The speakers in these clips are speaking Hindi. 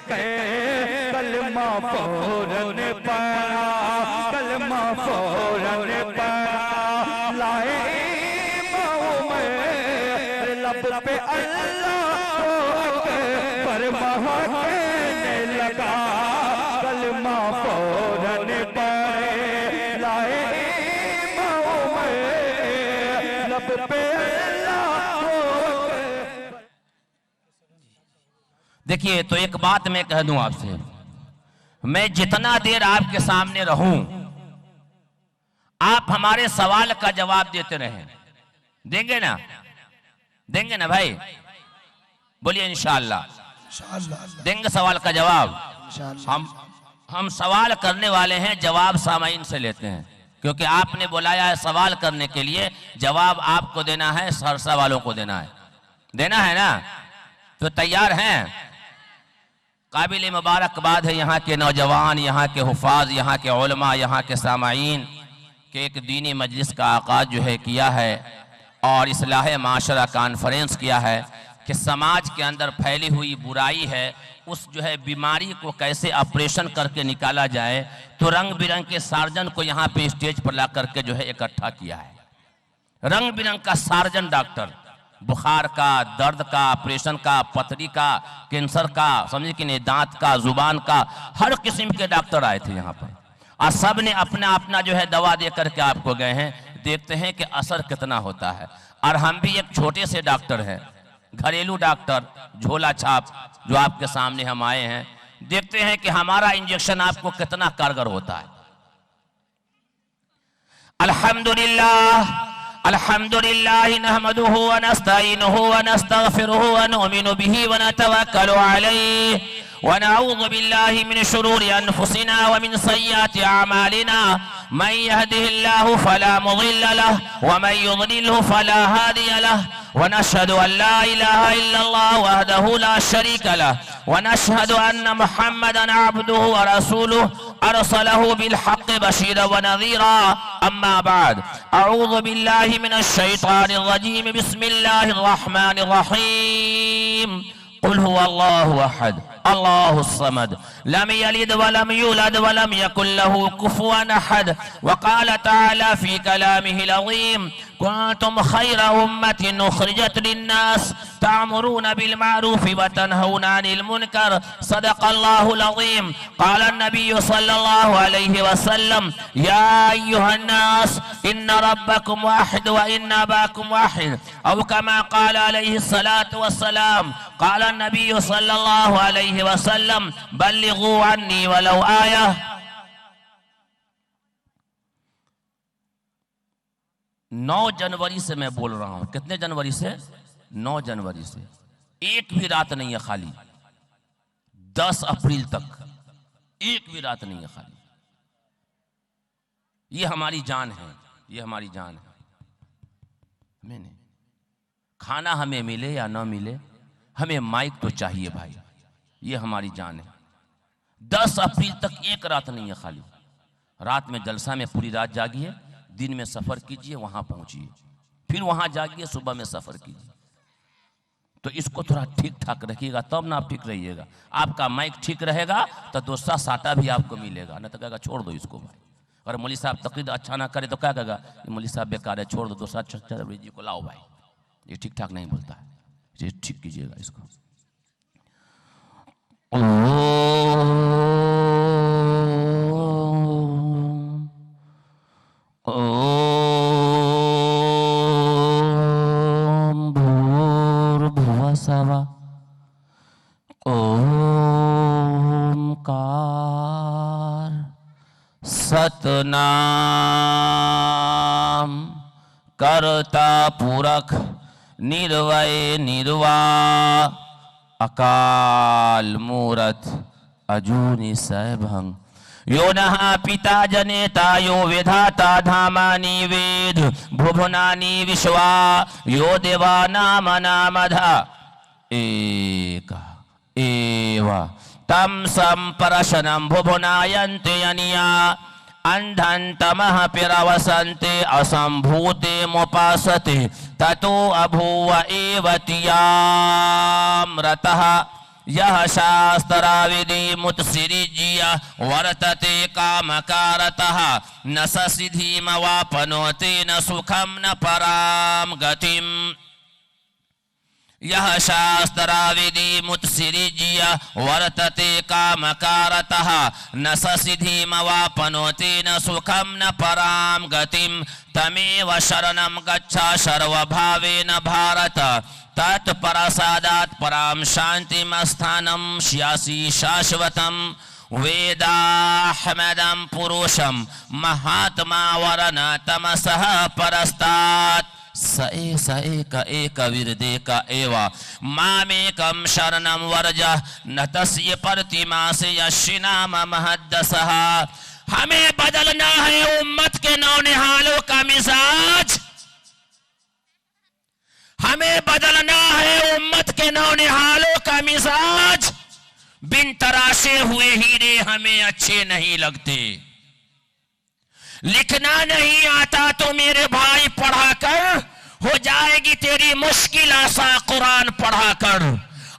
के कलमा फौरन पढ़ा, कलमा फौरन पढ़ा। लाए लब पे अल्लाह पर कहने लगा, कलमा फौरन पढ़े। लाए लब पे अल्लाह। देखिए, तो एक बात मैं कह दूं आपसे, मैं जितना देर आपके सामने रहूं, आप हमारे सवाल का जवाब देते रहें। देंगे ना? देंगे ना भाई? बोलिए इंशाअल्लाह देंगे सवाल का जवाब। हम सवाल करने वाले हैं, जवाब सामाइन से लेते हैं, क्योंकि आपने बुलाया है सवाल करने के लिए, जवाब आपको देना है, सरसा वालों को देना है। देना है ना? तो तैयार हैं? काबिल मुबारकबाद है यहाँ के नौजवान, यहाँ के हुफाज, यहाँ के उलमा, यहाँ के सामाइन के एक दीनी मजलिस का आगाज जो है किया है और इस्लाह माशरा कॉन्फ्रेंस किया है कि समाज के अंदर फैली हुई बुराई है, उस जो है बीमारी को कैसे ऑपरेशन करके निकाला जाए। तो रंग बिरंग के सार्जन को यहाँ पे स्टेज पर ला करके जो है इकट्ठा किया है। रंग बिरंग का सार्जन डॉक्टर, बुखार का, दर्द का, ऑपरेशन का, पथरी का, कैंसर का, समझे कि नहीं, दांत का, जुबान का, हर किस्म के डॉक्टर आए थे यहाँ पर और सब ने अपना अपना जो है दवा दे करके आपको गए हैं। देखते हैं कि असर कितना होता है। और हम भी एक छोटे से डॉक्टर हैं, घरेलू डॉक्टर, झोला छाप, जो आपके सामने हम आए हैं। देखते हैं कि हमारा इंजेक्शन आपको कितना कारगर होता है। अल्हम्दुलिल्लाह अल्हम्दुलिल्लाह नहमदुहु व नस्तईनुहु व नस्तगफिरुहु व नुमिनु बिही व नतवक्कलु अलैहि व नऊज़ु बिल्लाहि मिन शुरूरि अनफुसिना व मिन सय्यिआति अमालिना मन यहदिहिल्लाहु फला मुदिल्ल लहु व मन युद्लिलहु फला हादिय लहु व नशहदु अन ला इलाहा इल्लल्लाह वहदहु ला शरीका लहु व नशहदु अन्न मुहम्मदन अब्दुहु व रसूलुहु अरसलहु बिलहक़्क़ि बशीरन व नज़ीरा। अम्मा बाद, अऊज़ु बिल्लाहि मिनश शैतानिर रजीम। बिस्मिल्लाहिर रहमानिर रहीम। कुल हुवल्लाहु अहद अल्लाहुस समद लम यलिद वलम यूलद वलम यकुल लहु कुफुवन अहद। वक़ाल तआला फ़ी कलामिहिल अज़ीम, कुन्तुम खैरा उम्मतिन उख़रिजत लिन्नास तअमुरूना बिल मारूफ़ि व तनहौना अनिल मुनकर। सदक़ल्लाहुल अज़ीम। क़ाल अन्नबिय्यु सल्लल्लाहु अलैहि वसल्लम, या अय्युहन्नास इन्न रब्बकुम वाहिद व इन्न अबाकुम वाहिद। औ कमा क़ाल अलैहि सलातु वस्सलाम। क़ाल अन्नबिय्यु सल्लल्लाहु अलैहि वसल्लम, बल्लिगू अन्नी वलौ आया। 9 जनवरी से मैं बोल रहा हूं। कितने जनवरी से? 9 जनवरी से। एक भी रात नहीं है खाली। 10 अप्रैल तक एक भी रात नहीं है खाली। ये हमारी जान है, ये हमारी जान है। हमें नहीं, खाना हमें मिले या ना मिले, हमें माइक तो चाहिए भाई। ये हमारी जान है। 10 अप्रैल तक एक रात नहीं है खाली। रात में जलसा में पूरी रात जागिए, दिन में सफ़र कीजिए, वहाँ पहुँचिए, फिर वहाँ जागिए, सुबह में सफ़र कीजिए। तो इसको थोड़ा ठीक ठाक रखिएगा, तब ना आप ठीक रहिएगा। आपका माइक ठीक रहेगा तो दूसरा साटा भी आपको मिलेगा, ना तो कहेगा छोड़ दो इसको भाई। अगर मौलवी साहब तकरीर अच्छा ना करे तो क्या कहेगा, मौलवी साहब बेकार है, छोड़ दो, दूसरा जी को लाओ भाई। ये ठीक ठाक नहीं बोलता है, ये ठीक कीजिएगा इसको। ओम भूर्भुवः स्वः ओंकार सतनाम कर्ता पुरख निर्वय निर्वाह अकाल मूरत अजूनि सैभं यो नः पिता जनेता यो विधाता धामानि वेद भुवनानि विश्वा यो देवानामनामधा एक एव तं संपरशनं भुवनायन्ते अनिया अंधं तमः पिरवसन्ते असंभूते मुपासते ततो अभूव एव तियामृतः यह शास्त्राविधि मुत्सिरिज्य वर्तते कामकारतः न स सिद्धिम वापनोति न सुखम न पराम गतिम। यह शास्त्राविधि मुत्सिरिज्य वर्तते कामकारतः न स सिद्धिम वापनोति न सुखम न पराम गतिम। तमेव शरणं गच्छ सर्वभावेन भारत तत्परसादात् पराम शांतिम स्थानं स्यासि शाश्वतम्। वेदाहमदं पुरुषं महात्मा वरन तमसः परस्तात् स एक विरदेक एव मामेकं शरणं वर्ज न तस्य प्रतिमासे यस्य नाम महद्दसः। हमें बदलना है उम्मत के नौनिहालों का मिजाज, हमें बदलना है उम्मत के नौनिहालों का मिजाज। बिन तराशे हुए हीरे हमें अच्छे नहीं लगते। लिखना नहीं आता तो मेरे भाई पढ़ा कर, हो जाएगी तेरी मुश्किल आसा कुरान पढ़ा कर।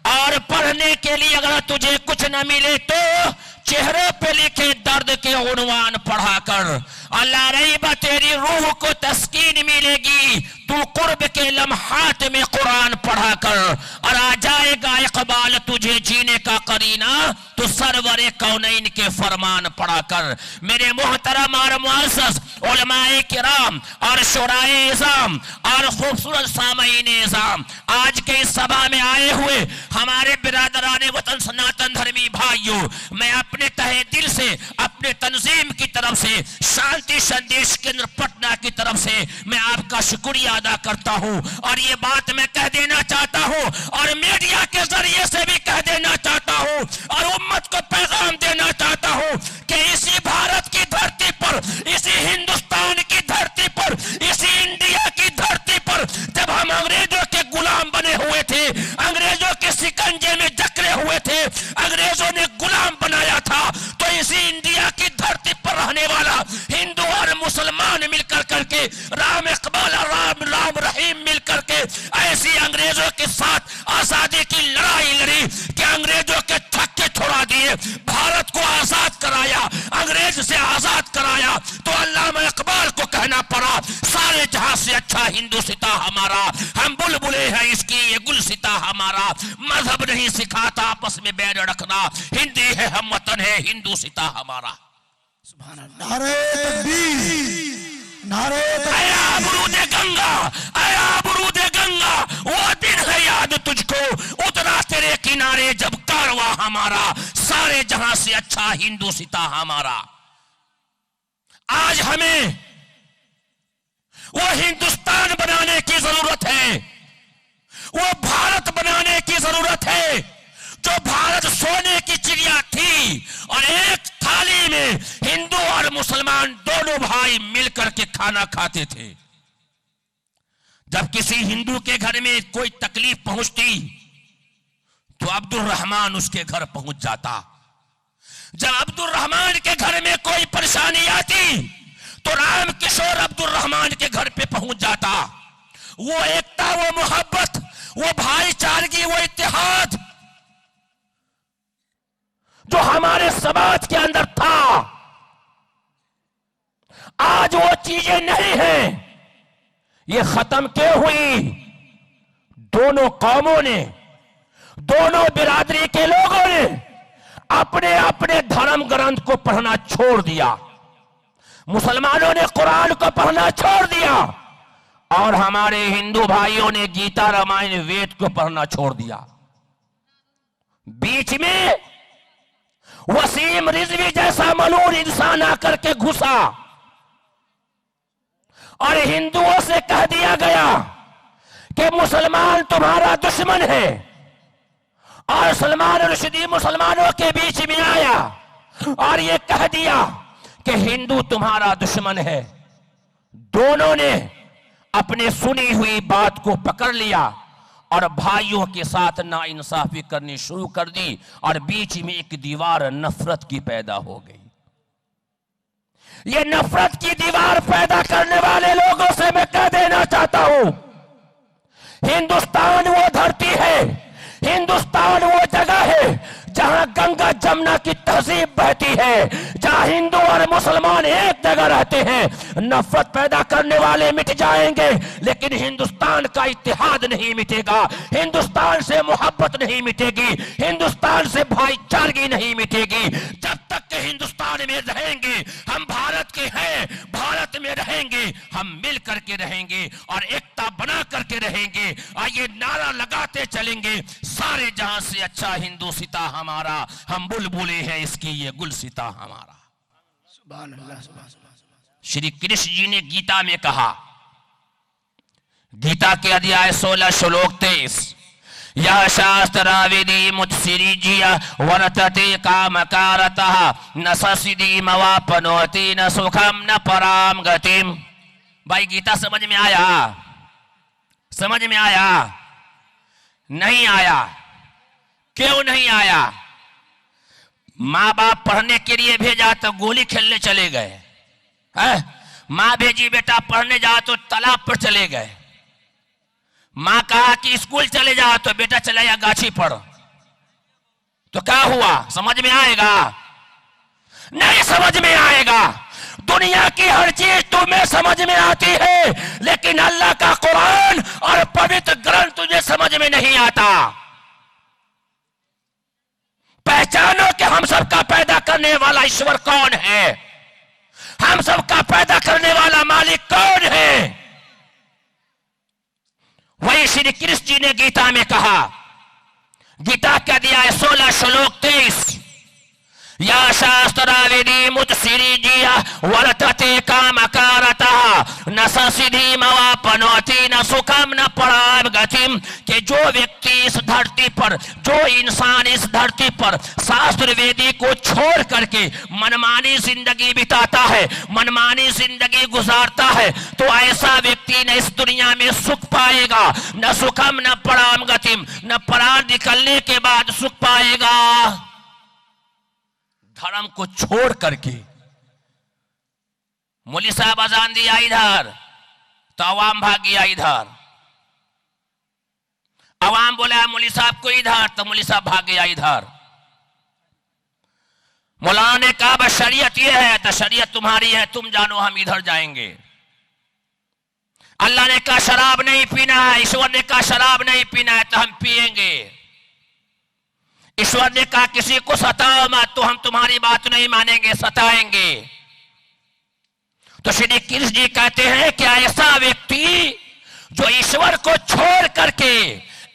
और पढ़ने के लिए अगर तुझे कुछ न मिले तो चेहरे पे लिखे दर्द के उन्वान पढ़ा कर। अल्लाह रहीबा तेरी रूह को तस्कीन मिलेगी तू कुर्ब के लम्हात में कुरान पढ़ा कर। और आ जाएगा इकबाल तुझे जीने का करीना तो सरवरे कौनैन के फरमान पढ़ा कर। मेरे मोहतरम और मुअज़्ज़ज़ उलमाए किराम और शुराए इज़ाम और खूबसूरत सामईन इज़ाम, आज के इस सभा में आए हुए हमारे बिरादराने वतन सनातन धर्मी भाइयों, मैं अपने तहे दिल से अपने तंजीम की तरफ से, शांति संदेश केंद्र पटना की तरफ से मैं आपका शुक्रिया अदा करता हूं। और ये बात मैं कह देना चाहता हूं और मीडिया के जरिए से भी कह देना चाहता हूं और उम्मत को पैगाम देना चाहता हूं कि इसी भारत की धरती पर, इसी हिंदुस्तान की धरती पर, इसी इंडिया की धरती पर जब हम अंग्रेजों के गुलाम बने हुए थे, अंग्रेजों के शिकंजे में जकड़े हुए थे, अंग्रेजों ने गुलाम बनाया था, तो इसी इंडिया की धरती पर रहने वाला हिंदू और मुसलमान मिलकर करके राम इकबाल और राम रहीम मिलकर के ऐसी अंग्रेजों के साथ आजादी की लड़ाई लड़ी कि अंग्रेजों के थक्के छुड़ा दिए, भारत को आजाद कराया, अंग्रेज से आजाद कराया। तो अल्लामा इकबाल को कहना पड़ा सारे जहां से अच्छा हिंदुस्तान हमारा, हम बुलबुले हैं इसकी ये गुलसिता हमारा। मजहब नहीं सिखाता आपस में बैर रखना, हिंदी है हम वतन है हिंदुस्तान हमारा। सुभान अल्लाह। नारे तकबीर, नारे आया बुरूदे गंगा, आया बुरूदे गंगा, वो दिन है याद तुझको उतरा तेरे किनारे जब कारवा हमारा, सारे जहां से अच्छा हिंदुस्तान हमारा। आज हमें वो हिंदुस्तान बनाने की जरूरत है, वो भारत बनाने की जरूरत है जो भारत सोने की चिड़िया थी और एक थाली में हिंदू और मुसलमान दोनों भाई मिलकर के खाना खाते थे। जब किसी हिंदू के घर में कोई तकलीफ पहुंचती तो अब्दुल रहमान उसके घर पहुंच जाता। जब अब्दुल रहमान के घर में कोई परेशानी आती तो राम किशोर अब्दुल रहमान के घर पे पहुंच जाता। वो एकता, वो मोहब्बत, वो भाईचारगी, वो इत्तेहाद जो हमारे समाज के अंदर था, आज वो चीजें नहीं हैं। ये खत्म क्यों हुई? दोनों कौमों ने, दोनों बिरादरी के लोगों ने अपने अपने धर्म ग्रंथ को पढ़ना छोड़ दिया। मुसलमानों ने कुरान को पढ़ना छोड़ दिया और हमारे हिंदू भाइयों ने गीता रामायण वेद को पढ़ना छोड़ दिया। बीच में वसीम रिजवी जैसा मलून इंसान आकर के घुसा और हिंदुओं से कह दिया गया कि मुसलमान तुम्हारा दुश्मन है, और सलमान रुश्दी मुसलमानों के बीच में आया और ये कह दिया कि हिंदू तुम्हारा दुश्मन है। दोनों ने अपने सुनी हुई बात को पकड़ लिया और भाइयों के साथ नाइंसाफी करनी शुरू कर दी और बीच में एक दीवार नफरत की पैदा हो गई। ये नफरत की दीवार पैदा करने वाले लोगों से मैं कह देना चाहता हूं, हिंदुस्तान वो धरती है, हिंदुस्तान वो जगह है गंगा जमुना की तहजीब बहती है, जहां हिंदू और मुसलमान एक जगह रहते हैं। नफरत पैदा करने वाले मिट जाएंगे, लेकिन हिंदुस्तान का इत्तेहाद नहीं मिटेगा, हिंदुस्तान से मोहब्बत नहीं मिटेगी, हिंदुस्तान से भाईचारगी नहीं मिटेगी। जब तक के हिंदुस्तान में रहेंगे, हम भारत के हैं, भारत में रहेंगे, हम मिल करके रहेंगे और एकता बना करके रहेंगे। आइए नारा लगाते चलेंगे, सारे जहां से अच्छा हिंदू सीता हमारा, हम बुलबुले हैं इसकी ये गुल सीता हमारा। सुभान अल्लाह, सुभान अल्लाह। श्री कृष्ण जी ने गीता में कहा, गीता के अध्याय 16 श्लोक 23, यह शास्त्राविधि मुत्सृज्य वर्तते कामकारतः न ससिद्धिम वाप्नोति न सुखम न पराम गतिम। भाई गीता समझ में आया? समझ में आया? नहीं आया। क्यों नहीं आया? माँ बाप पढ़ने के लिए भेजा तो गोली खेलने चले गए, माँ भेजी बेटा पढ़ने जाओ तो तालाब पर चले गए, माँ कहा कि स्कूल चले जाओ तो बेटा चला या गाछी पर, तो क्या हुआ? समझ में आएगा? नहीं समझ में आएगा। दुनिया की हर चीज तुम्हें समझ में आती है, लेकिन अल्लाह का कुरान और पवित्र ग्रंथ तुझे समझ में नहीं आता। पहचानो कि हम सबका पैदा करने वाला ईश्वर कौन है, हम सबका पैदा करने वाला मालिक कौन है। वही श्री कृष्ण जी ने गीता में कहा, गीता के अध्याय 16 श्लोक 23, या शास्त्राविधि मुत्सृज्य वर्तते कामकारतः न ससिद्धिम वाप्नोति न सुखम न पराम गतिम। कि जो व्यक्ति इस धरती पर, जो इंसान इस धरती पर शास्त्र वेदी को छोड़ करके मनमानी जिंदगी बिताता है, मनमानी जिंदगी गुजारता है, तो ऐसा व्यक्ति न इस दुनिया में सुख पाएगा, न सुखम न पराम गतिम, न प्राण निकलने के बाद सुख पाएगा। धर्म को छोड़ करके मौलवी साहब अजान दिया इधर तो अवाम भाग गया इधर, अवाम बोला मौलवी साहब को इधर तो मौलवी साहब भाग गया इधर। मौलाना ने कहा बस शरीयत ये है तो शरीयत तुम्हारी है, तुम जानो हम इधर जाएंगे। अल्लाह ने कहा शराब नहीं पीना है, ईश्वर ने कहा शराब नहीं पीना है तो हम पिएंगे। ईश्वर ने कहा किसी को सताओ मत, तो हम तुम्हारी बात नहीं मानेंगे, सताएंगे। तो श्री कृष्ण जी कहते हैं कि ऐसा व्यक्ति जो ईश्वर को छोड़ करके,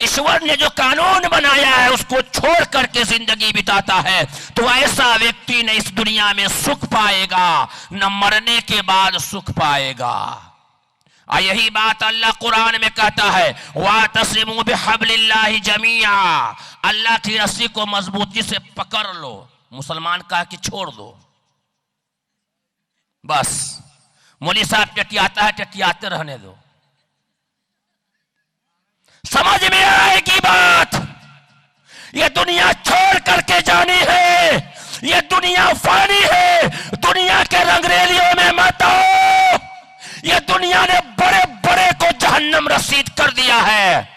ईश्वर ने जो कानून बनाया है उसको छोड़ करके जिंदगी बिताता है, तो ऐसा व्यक्ति न इस दुनिया में सुख पाएगा, न मरने के बाद सुख पाएगा। यही बात अल्लाह कुरान में कहता है, वातसिमू बिहब्लिल्लाहि जमीआ, अल्लाह की रस्सी को मजबूती से पकड़ लो। मुसलमान कहा कि छोड़ दो, बस मौलवी साहब टटियाता है, टटियाते रहने दो। समझ में आएगी बात? ये दुनिया छोड़ करके जानी है, ये दुनिया फानी है, दुनिया के रंगरेलियों में मत आओ। ये दुनिया ने बड़े बड़े को जहन्नम रसीद कर दिया है।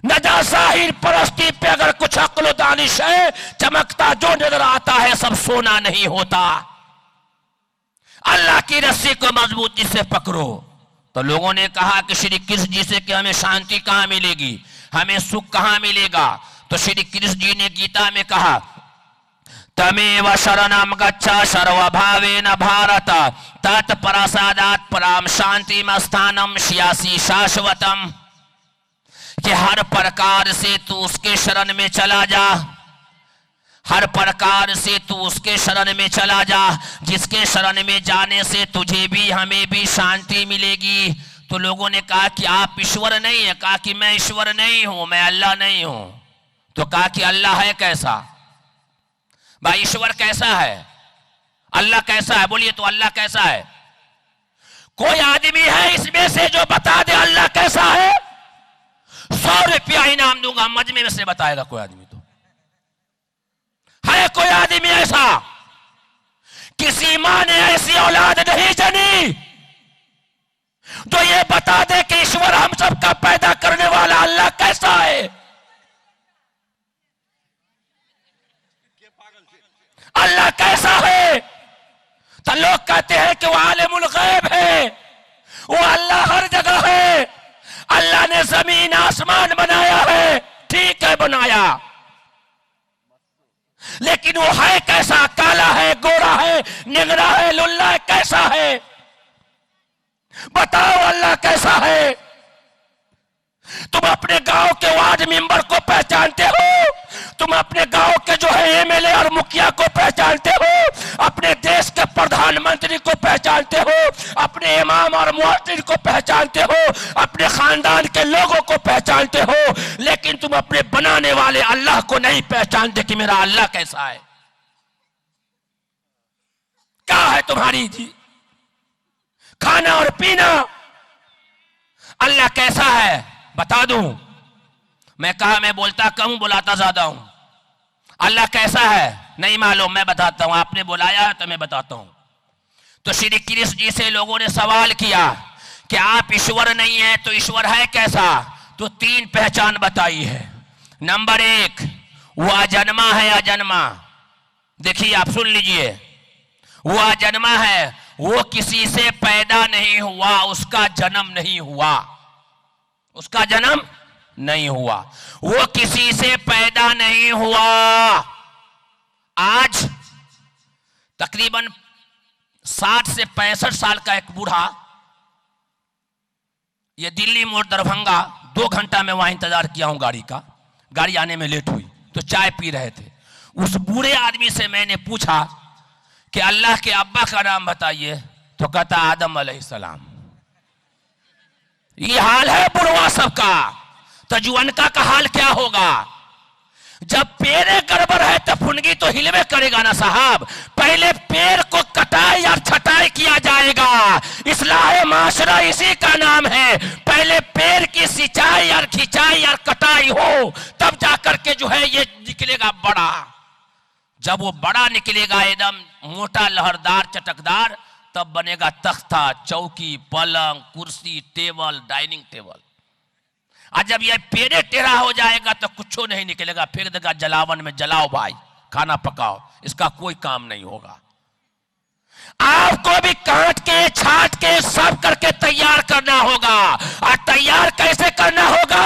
नजासाहिर परस्ती पे अगर कुछ अक्ल दानिश है, चमकता जो नजर आता है सब सोना नहीं होता। अल्लाह की रस्सी को मजबूती से पकड़ो। तो लोगों ने कहा कि श्री कृष्ण जी से कि हमें शांति कहां मिलेगी, हमें सुख कहां मिलेगा? तो श्री कृष्ण जी ने गीता में कहा, तमेव शरणम गच्छ सर्वभावेन भारत तत्प्रसादात् पराम शांतिम स्थानम श्यासी शाश्वतम। कि हर प्रकार से तू उसके शरण में चला जा, हर प्रकार से तू उसके शरण में चला जा, जिसके शरण में जाने से तुझे भी हमें भी शांति मिलेगी। तो लोगों ने कहा कि आप ईश्वर नहीं है, कहा कि मैं ईश्वर नहीं हूं, मैं अल्लाह नहीं हूं। तो कहा कि अल्लाह है कैसा? भाई ईश्वर कैसा है, अल्लाह कैसा है? बोलिए तो अल्लाह कैसा है? कोई आदमी है इसमें से जो बता दे अल्लाह कैसा है? 100 रुपया इनाम दूंगा, मजमे में से बताएगा कोई आदमी। तो है कोई आदमी ऐसा? किसी मां ने ऐसी औलाद नहीं जनी जो ये बता दे कि ईश्वर हम सबका पैदा करने वाला अल्लाह कैसा है? कहते हैं कि वो आलिमुल गैब है, वो अल्लाह हर जगह है। अल्लाह ने जमीन आसमान बनाया है, ठीक है बनाया, लेकिन वो है कैसा? काला है, गोरा है, निगरा है, लुल्ला है, कैसा है? बताओ अल्लाह कैसा है? तुम अपने गांव के वार्ड मेंबर को पहचानते हो? तुम अपने गांव के जो है एमएलए और मुखिया को पहचानते हो? अपने देश के प्रधानमंत्री को पहचानते हो? अपने इमाम और मुअज्जिन को पहचानते हो? अपने खानदान के लोगों को पहचानते हो? लेकिन तुम अपने बनाने वाले अल्लाह को नहीं पहचानते कि मेरा अल्लाह कैसा है। क्या है तुम्हारी जी खाना और पीना? अल्लाह कैसा है बता दूं? मैं कहा मैं बोलता कम बुलाता ज्यादा हूं। अल्लाह कैसा है नहीं मालूम, मैं बताता हूं। आपने बुलाया है तो मैं बताता हूं। तो श्री कृष्ण जी से लोगों ने सवाल किया कि आप ईश्वर नहीं है तो ईश्वर है कैसा? तो 3 पहचान बताई है। नंबर 1, वो अजन्मा है। अजन्मा देखिए, आप सुन लीजिए, वो अजन्मा है, वो किसी से पैदा नहीं हुआ, उसका जन्म नहीं हुआ, उसका जन्म नहीं हुआ, वो किसी से पैदा नहीं हुआ। आज तकरीबन 60 से 65 साल का एक बूढ़ा, ये दिल्ली मोड़ दरभंगा 2 घंटा में वहां इंतजार किया हूं गाड़ी का, गाड़ी आने में लेट हुई तो चाय पी रहे थे। उस बूढ़े आदमी से मैंने पूछा कि अल्लाह के अब्बा का नाम बताइए, तो कहता आदम अलैहिस्सलाम। ये हाल है बुढ़वा सबका, तो जुअनका का हाल क्या होगा? जब पेड़ गड़बड़ है तो फुनगी तो हिलवे करेगा ना साहब। पहले पेड़ को कटाई और छटाई किया जाएगा, इस्लाह माशरा इसी का नाम है। पहले पेड़ की सिंचाई और खिंचाई और कटाई हो, तब जाकर के जो है ये निकलेगा बड़ा। जब वो बड़ा निकलेगा एकदम मोटा, लहरदार, चटकदार, तब बनेगा तख्ता, चौकी, पलंग, कुर्सी, टेबल, डाइनिंग टेबल। और जब ये पेड़े टेढ़ा हो जाएगा तो कुछ नहीं निकलेगा, फेंक देगा जलावन में, जलाओ भाई, खाना पकाओ, इसका कोई काम नहीं होगा। आपको भी काट के छाट के सब करके तैयार करना होगा। और तैयार कैसे करना होगा?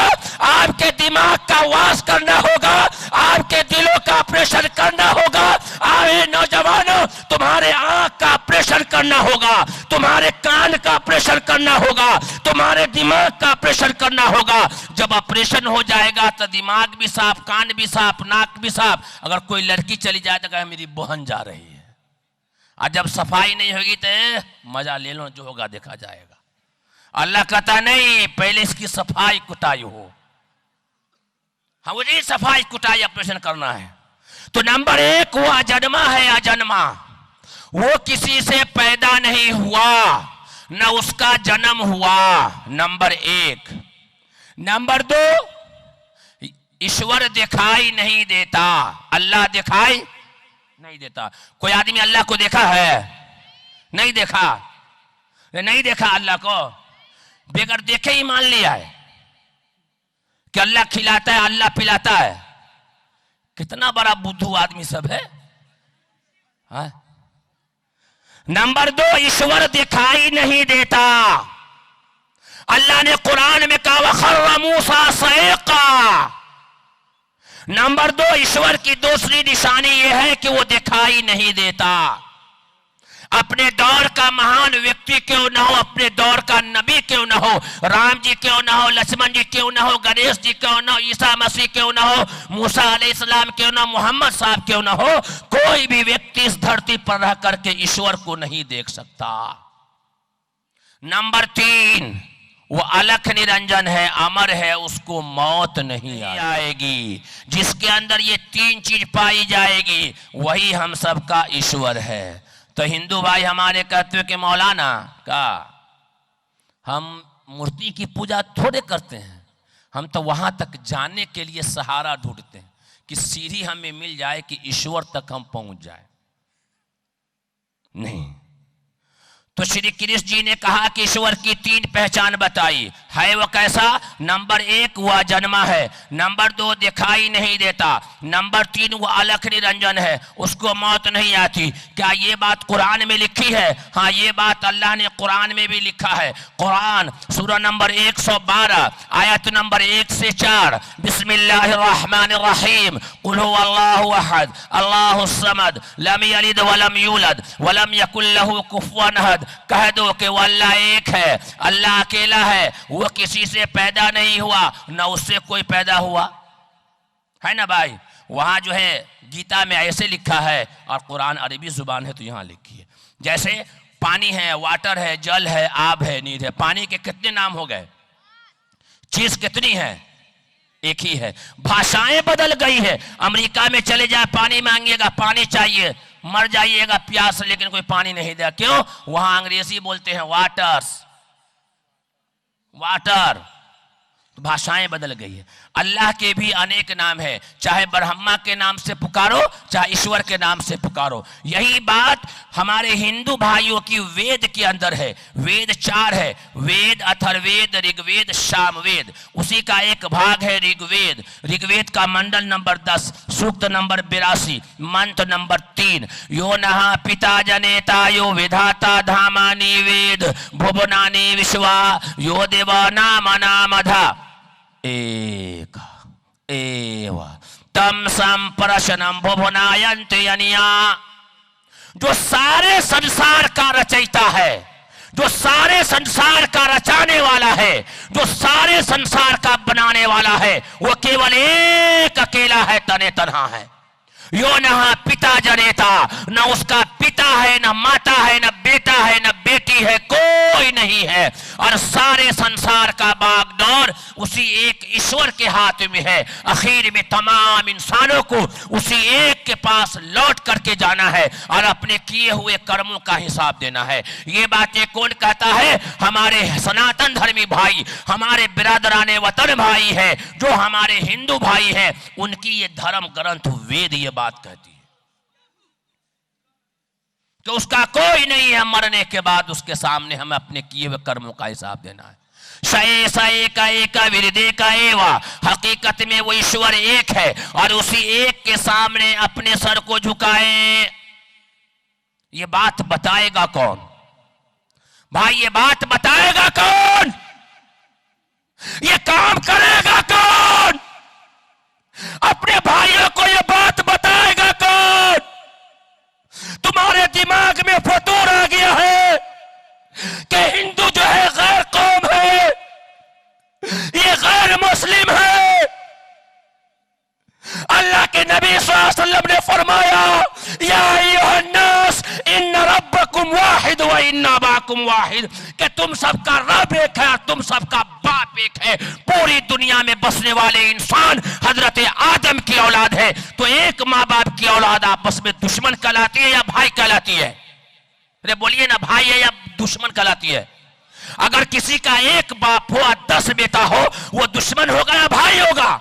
आपके दिमाग का वाश करना होगा, आपके दिलों का ऑपरेशन करना होगा। आए नौजवानों, तुम्हारे आंख का ऑपरेशन करना होगा, तुम्हारे कान का ऑपरेशन करना होगा, तुम्हारे दिमाग का ऑपरेशन करना होगा। जब ऑपरेशन हो जाएगा तो दिमाग भी साफ, कान भी साफ, नाक भी साफ। अगर कोई लड़की चली जाए तो कहे मेरी बहन जा रही है। और जब सफाई नहीं होगी तो मजा ले लो, जो होगा देखा जाएगा। अल्लाह कहता नहीं, पहले इसकी सफाई कुटाई हो। हाँ, मुझे सफाई कुटाई ऑपरेशन करना है। तो नंबर 1, वो अजन्मा है। अजन्मा, वो किसी से पैदा नहीं हुआ, न उसका जन्म हुआ। नंबर 1। नंबर 2, ईश्वर दिखाई नहीं देता। अल्लाह दिखाई नहीं देता। कोई आदमी अल्लाह को देखा है? नहीं देखा। नहीं देखा अल्लाह को, बेगर देखे ही मान लिया है कि अल्लाह खिलाता है, अल्लाह पिलाता है। कितना बड़ा बुद्धू आदमी सब है। हाँ? नंबर 2, ईश्वर दिखाई नहीं देता। अल्लाह ने कुरान में कहा वखर्र मूसा सईक़ा। नंबर 2, ईश्वर की दूसरी निशानी यह है कि वो दिखाई नहीं देता। अपने दौर का महान व्यक्ति क्यों ना हो, अपने दौर का नबी क्यों ना हो, राम जी क्यों ना हो, लक्ष्मण जी क्यों ना हो, गणेश जी क्यों ना हो, ईसा मसीह क्यों ना हो, मूसा अलैहिस्सलाम क्यों ना, मोहम्मद साहब क्यों ना हो, कोई भी व्यक्ति इस धरती पर रह करके ईश्वर को नहीं देख सकता। नंबर 3, वो अलख निरंजन है, अमर है, उसको मौत नहीं आएगी। जिसके अंदर ये 3 चीज पाई जाएगी वही हम सबका ईश्वर है। तो हिंदू भाई हमारे कहते हैं कि मौलाना का हम मूर्ति की पूजा थोड़े करते हैं, हम तो वहां तक जाने के लिए सहारा ढूंढते हैं कि सीढ़ी हमें मिल जाए कि ईश्वर तक हम पहुंच जाए। नहीं, तो श्री कृष्ण जी ने कहा कि ईश्वर की 3 पहचान बताई है। वो कैसा? नंबर 1 वह जन्मा है, नंबर 2 दिखाई नहीं देता, नंबर 3 वो अलख निरंजन है, उसको मौत नहीं आती। क्या ये बात कुरान में लिखी है? हाँ, ये बात अल्लाह ने कुरान में भी लिखा है। कुरान सूरह नंबर 112 आयत नंबर 1 से 4, बिस्मिल्लाहिर्रहमानिर्रहीम, कुल हुवल्लाहु अहद अल्लाहुस समद लम यलिद वलम यूलद वलम यकुल लहू कुफुवन अहद। कह दो कि वो अल्लाह एक है, अल्लाह अकेला है, वो किसी से पैदा नहीं हुआ न उससे कोई पैदा हुआ है ना भाई। वहां जो है गीता में ऐसे लिखा है, और कुरान अरबी जुबान है तो यहां लिखी है। जैसे पानी है, वाटर है, जल है, आब है, नीर है। पानी के कितने नाम हो गए? चीज कितनी है? एक ही है। भाषाएं बदल गई है। अमेरिका में चले जाए, पानी मांगिएगा, पानी चाहिए, मर जाइएगा प्यास, लेकिन कोई पानी नहीं देगा। क्यों? वहां अंग्रेजी बोलते हैं वाटर्स, वाटर। तो भाषाएं बदल गई है। अल्लाह के भी अनेक नाम है, चाहे ब्रह्मा के नाम से पुकारो, चाहे ईश्वर के नाम से पुकारो। यही बात हमारे हिंदू भाइयों की वेद के अंदर है। वेद 4 है, वेद, अथर्ववेद, ऋग्वेद, सामवेद। उसी का एक भाग है ऋग्वेद। ऋग्वेद का मंडल नंबर 10, सूक्त नंबर 82, मंत्र नंबर 3, यो नहा पिता जनेता यो विधाता धामानि वेद भुवनानि विश्वा यो देवानाम अनामधा एक एव तम संप्रशनम भुवनायन्ति यनिया। जो सारे संसार का रचयिता है, जो सारे संसार का रचाने वाला है, जो सारे संसार का बनाने वाला है, वो केवल एक अकेला है, तने तन्हा है। यो न पिता जनेता, न उसका पिता है, न माता है, न बेटा है, न बेटी है, कोई नहीं है। और सारे संसार का बागडोर उसी एक ईश्वर के हाथ में है। आखिर में तमाम इंसानों को उसी एक के पास लौट करके जाना है और अपने किए हुए कर्मों का हिसाब देना है। ये बातें कौन कहता है? हमारे सनातन धर्मी भाई, हमारे बिरादराने वतन भाई है, जो हमारे हिंदू भाई है, उनकी ये धर्म ग्रंथ वेद ये बात कहती है कि उसका कोई नहीं है, मरने के बाद उसके सामने हमें अपने किए हुए कर्मों का हिसाब देना है। शये का एक विरदे का एवा, हकीकत में वो ईश्वर एक है और उसी एक के सामने अपने सर को झुकाए। ये बात बताएगा कौन भाई? ये बात बताएगा कौन? ये काम करेगा कौन? अपने भाइयों को ये बात बताएगा कौन? तुम्हारे दिमाग में फतूर आ गया है कि हिंदू जो है गैर कौम है, ये गैर मुस्लिम है। अल्लाह के नबी सल्लल्लाहु अलैहि वसल्लम ने फरमाया, या अय्युहन्नास इन्न रब्बकुम वाहिद व इन्ना बाकुम वाहिद, कि तुम सबका रब एक है और तुम सबका बाप एक है। पूरी दुनिया में बसने वाले इंसान हजरत आदम की औलाद है। तो एक माँ बाप की औलाद आपस में दुश्मन कहलाती है या भाई कहलाती है? अरे बोलिए ना, भाई है या दुश्मन कहलाती है? अगर किसी का एक बाप हो और 10 बेटा हो, वो दुश्मन होगा या भाई होगा?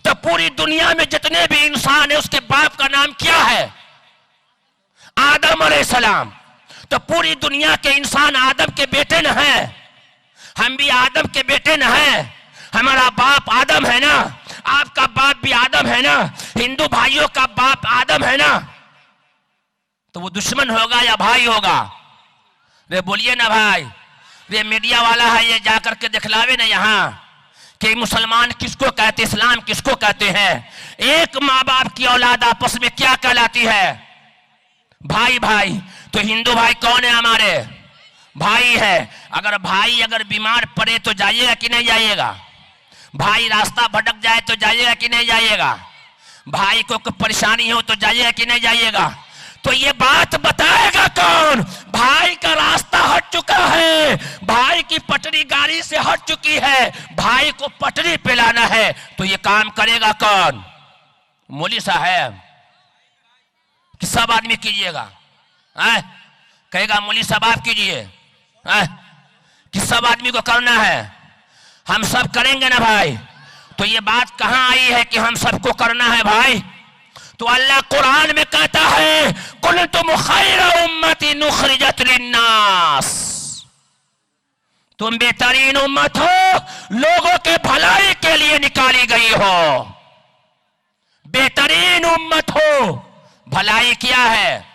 तो पूरी दुनिया में जितने भी इंसान है, उसके बाप का नाम क्या है? आदम अलैहिस्सलाम। तो पूरी दुनिया के इंसान आदम के बेटे न हैं। हम भी आदम के बेटे न हैं। हमारा बाप आदम है ना, आपका बाप भी आदम है ना, हिंदू भाइयों का बाप आदम है ना। तो वो दुश्मन होगा या भाई होगा? रे बोलिए ना भाई। ये मीडिया वाला है, ये जाकर के दिखलावे ना यहाँ कि मुसलमान किसको कहते, इस्लाम किसको कहते हैं। एक माँ बाप की औलाद आपस में क्या कहलाती है? भाई भाई। तो हिंदू भाई कौन है? हमारे भाई है। अगर भाई अगर बीमार पड़े तो जाइएगा कि नहीं जाइएगा? भाई रास्ता भटक जाए तो जाइएगा कि नहीं जाइएगा? भाई को परेशानी हो तो जाइएगा कि नहीं जाइएगा? तो ये बात बताएगा कौन? भाई का रास्ता हट चुका है, भाई की पटरी गाड़ी से हट चुकी है, भाई को पटरी पे लाना है। तो ये काम करेगा कौन? मौलवी साहब कि सब आदमी कीजिएगा? कहेगा मौलवी साहब आप कीजिए कि सब आदमी को करना है? हम सब करेंगे ना भाई। तो ये बात कहां आई है कि हम सबको करना है भाई? तो अल्लाह कुरान में कहता है कुंतुम खैरा उम्मतिन उखरिजत लिन्नास, तुम बेहतरीन उम्मत हो, लोगों के भलाई के लिए निकाली गई हो। बेहतरीन उम्मत हो। भलाई क्या है?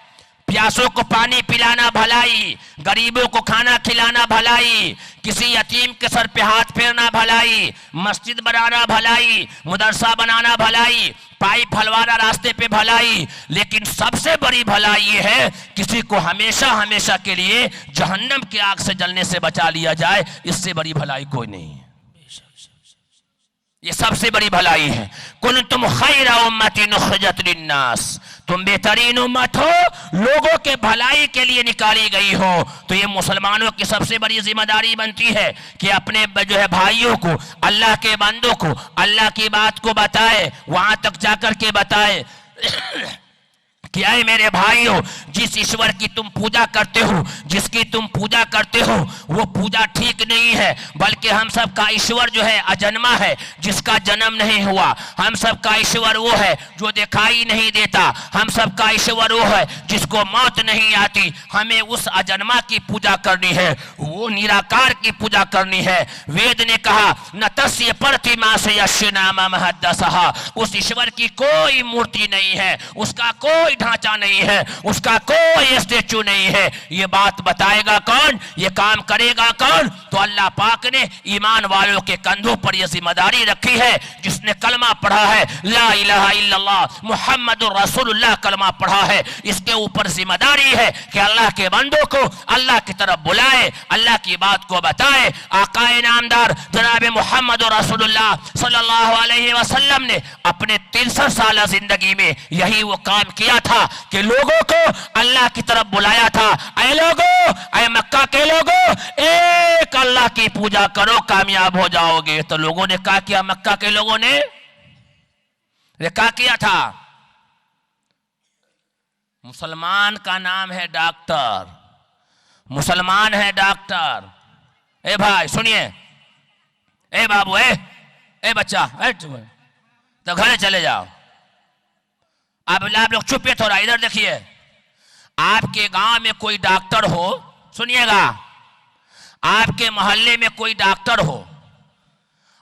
प्यासों को पानी पिलाना भलाई, गरीबों को खाना खिलाना भलाई, किसी यतीम के सर पे हाथ फेरना भलाई, मस्जिद बनाना भलाई, मदरसा बनाना भलाई, पाइप हलवाना रास्ते पे भलाई। लेकिन सबसे बड़ी भलाई ये है किसी को हमेशा हमेशा के लिए जहन्नम की आग से जलने से बचा लिया जाए। इससे बड़ी भलाई कोई नहीं है। ये सबसे बड़ी भलाई है। कुंतुम खैरा उम्मतिन उखरिजत लिन्नास, तुम बेहतरीन उम्मत हो, लोगों के भलाई के लिए निकाली गई हो। तो ये मुसलमानों की सबसे बड़ी जिम्मेदारी बनती है कि अपने जो है भाइयों को, अल्लाह के बंदों को अल्लाह की बात को बताए, वहां तक जाकर के बताए क्या है मेरे भाइयों, जिस ईश्वर की तुम पूजा करते हो, जिसकी तुम पूजा करते हो, वो पूजा ठीक नहीं है। बल्कि हम सब का ईश्वर जो है अजन्मा है, जिसका जन्म नहीं हुआ। हम सब का ईश्वर वो है जो दिखाई नहीं देता। हम सब का ईश्वर वो है जिसको मौत नहीं आती। हमें उस अजन्मा की पूजा करनी है, वो निराकार की पूजा करनी है। वेद ने कहा न तस्य प्रतिमा से यश्नामा महद्दसहा, उस ईश्वर की कोई मूर्ति नहीं है, उसका कोई ढांचा नहीं है, उसका कोई स्टेचू नहीं है। ये बात बताएगा कौन, ये काम करेगा कौन? तो अल्लाह पाक ने ईमान वालों के कंधों पर यह जिम्मेदारी रखी है। जिसने कलमा पढ़ा है, ला इलाहा इल्लल्लाह मुहम्मदुर रसूलुल्लाह कलमा पढ़ा है, इसके ऊपर जिम्मेदारी है कि अल्लाह के बंदों को अल्लाह की तरफ बुलाए, अल्लाह की बात को बताए। आकाए नामदार जनाब मुहम्मदुर रसूलुल्लाह सल्लल्लाहु अलैहि वसल्लम ने अपने 63 साल जिंदगी में यही वो काम किया था कि लोगों को अल्लाह की तरफ बुलाया था। ऐ लोगों, ऐ मक्का के लोगों, एक अल्लाह की पूजा करो, कामयाब हो जाओगे। तो लोगों ने क्या किया? मक्का के लोगों ने क्या किया था? मुसलमान का नाम है डॉक्टर, मुसलमान है डॉक्टर। ए भाई सुनिए, ए बाबू, ए बच्चा, तो घर चले जाओ। आप लोग चुप है थोड़ा, इधर देखिए। आपके गांव में कोई डॉक्टर हो, सुनिएगा, आपके मोहल्ले में कोई डॉक्टर हो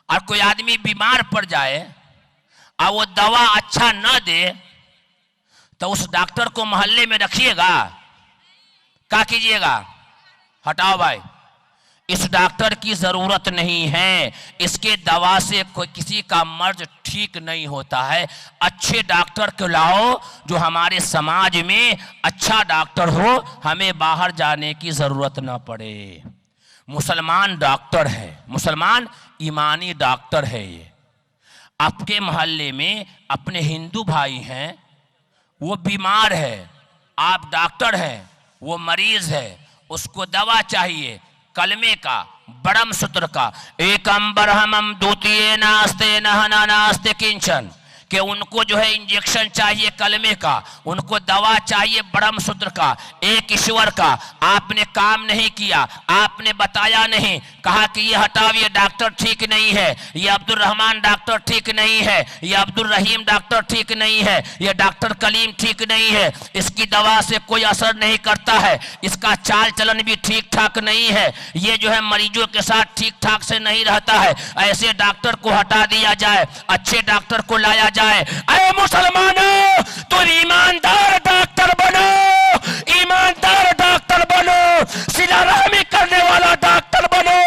और कोई आदमी बीमार पड़ जाए और वो दवा अच्छा न दे, तो उस डॉक्टर को मोहल्ले में रखिएगा? क्या कीजिएगा? हटाओ भाई, इस डॉक्टर की जरूरत नहीं है, इसके दवा से कोई किसी का मर्ज ठीक नहीं होता है। अच्छे डॉक्टर को लाओ जो हमारे समाज में अच्छा डॉक्टर हो, हमें बाहर जाने की जरूरत ना पड़े। मुसलमान डॉक्टर है, मुसलमान ईमानी डॉक्टर है। ये आपके मोहल्ले में अपने हिंदू भाई हैं, वो बीमार है, आप डॉक्टर हैं, वो मरीज है, उसको दवा चाहिए कलमे का, ब्रह्म सूत्र का, एकम ब्रह्मम द्वितीय नास्ते नहना नास्ते किंचन, कि उनको जो है इंजेक्शन चाहिए कलमे का, उनको दवा चाहिए ब्रह्म सूत्र का, एक ईश्वर का। आपने काम नहीं किया, आपने बताया नहीं, कहा कि ये हटाओ, ये डॉक्टर ठीक नहीं है, ये अब्दुल रहमान डॉक्टर ठीक नहीं है, ये अब्दुल रहीम डॉक्टर ठीक नहीं है, ये डॉक्टर कलीम ठीक नहीं है, इसकी दवा से कोई असर नहीं करता है, इसका चाल चलन भी ठीक ठाक नहीं है, ये जो है मरीजों के साथ ठीक ठाक से नहीं रहता है। ऐसे डॉक्टर को हटा दिया जाए, अच्छे डॉक्टर को लाया जाए। अरे मुसलमानों, तुम ईमानदार डॉक्टर बनो, ईमानदार डॉक्टर बनो, सिला रहमी करने वाला डॉक्टर बनो,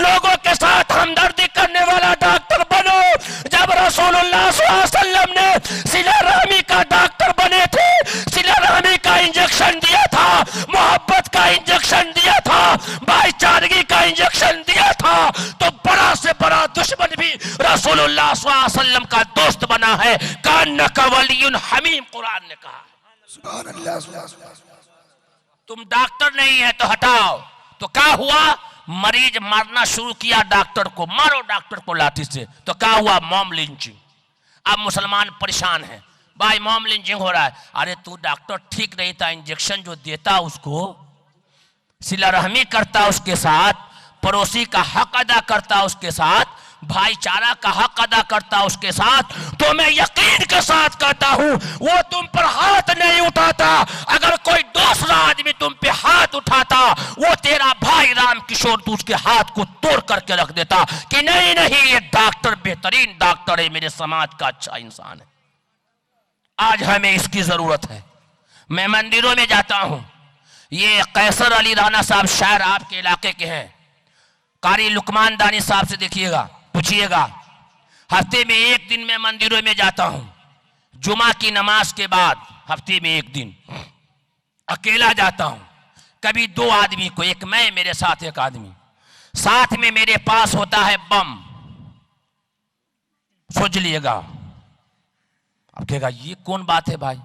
लोगों के साथ हमदर्दी करने वाला डॉक्टर बनो। जब रसूलुल्लाह सल्लल्लाहु अलैहि वसल्लम ने सिला रहमी का डॉक्टर बने थे, सिला रहमी का इंजेक्शन दिया था, मोहब्बत का इंजेक्शन दिया था, भाईचारगी का इंजेक्शन दिया था, तो बड़ा से बड़ा दुश्मन भी रसूलुल्लाह सल्लल्लाहु अलैहि वसल्लम का दोस्त बना है। कान्नका वलियुन हमीम, कुरान ने कहा। सुभान अल्लाह। तुम डॉक्टर नहीं है तो हटाओ। तो क्या हुआ? मरीज मारना शुरू किया डॉक्टर को, मारो डॉक्टर को लाठी से। तो क्या हुआ? Mob lynching. अब मुसलमान परेशान है, भाई मॉब लिंचिंग हो रहा है। अरे तू डॉक्टर ठीक नहीं था, इंजेक्शन जो देता उसको, सिला रहमी करता उसके साथ, पड़ोसी का हक अदा करता उसके साथ, भाईचारा का हक अदा करता उसके साथ, तो मैं यकीन के साथ कहता हूं वो तुम पर हाथ नहीं उठाता। अगर कोई दूसरा आदमी तुम पे हाथ उठाता, वो तेरा भाई राम किशोर तू उसके हाथ को तोड़ करके रख देता कि नहीं नहीं ये डॉक्टर बेहतरीन डॉक्टर है, मेरे समाज का अच्छा इंसान है। आज हमें इसकी जरूरत है। मैं मंदिरों में जाता हूं, ये कैसर अली राना साहब शायर आपके इलाके के हैं, कारी लुकमान दानी साहब से देखिएगा, पूछिएगा। हफ्ते में एक दिन मैं मंदिरों में जाता हूं, जुमा की नमाज के बाद हफ्ते में एक दिन अकेला जाता हूं। कभी 2 आदमी को, एक मैं, मेरे साथ एक आदमी, साथ में मेरे पास होता है बम। सोच लिएगा, अब कहेगा ये कौन बात है भाई?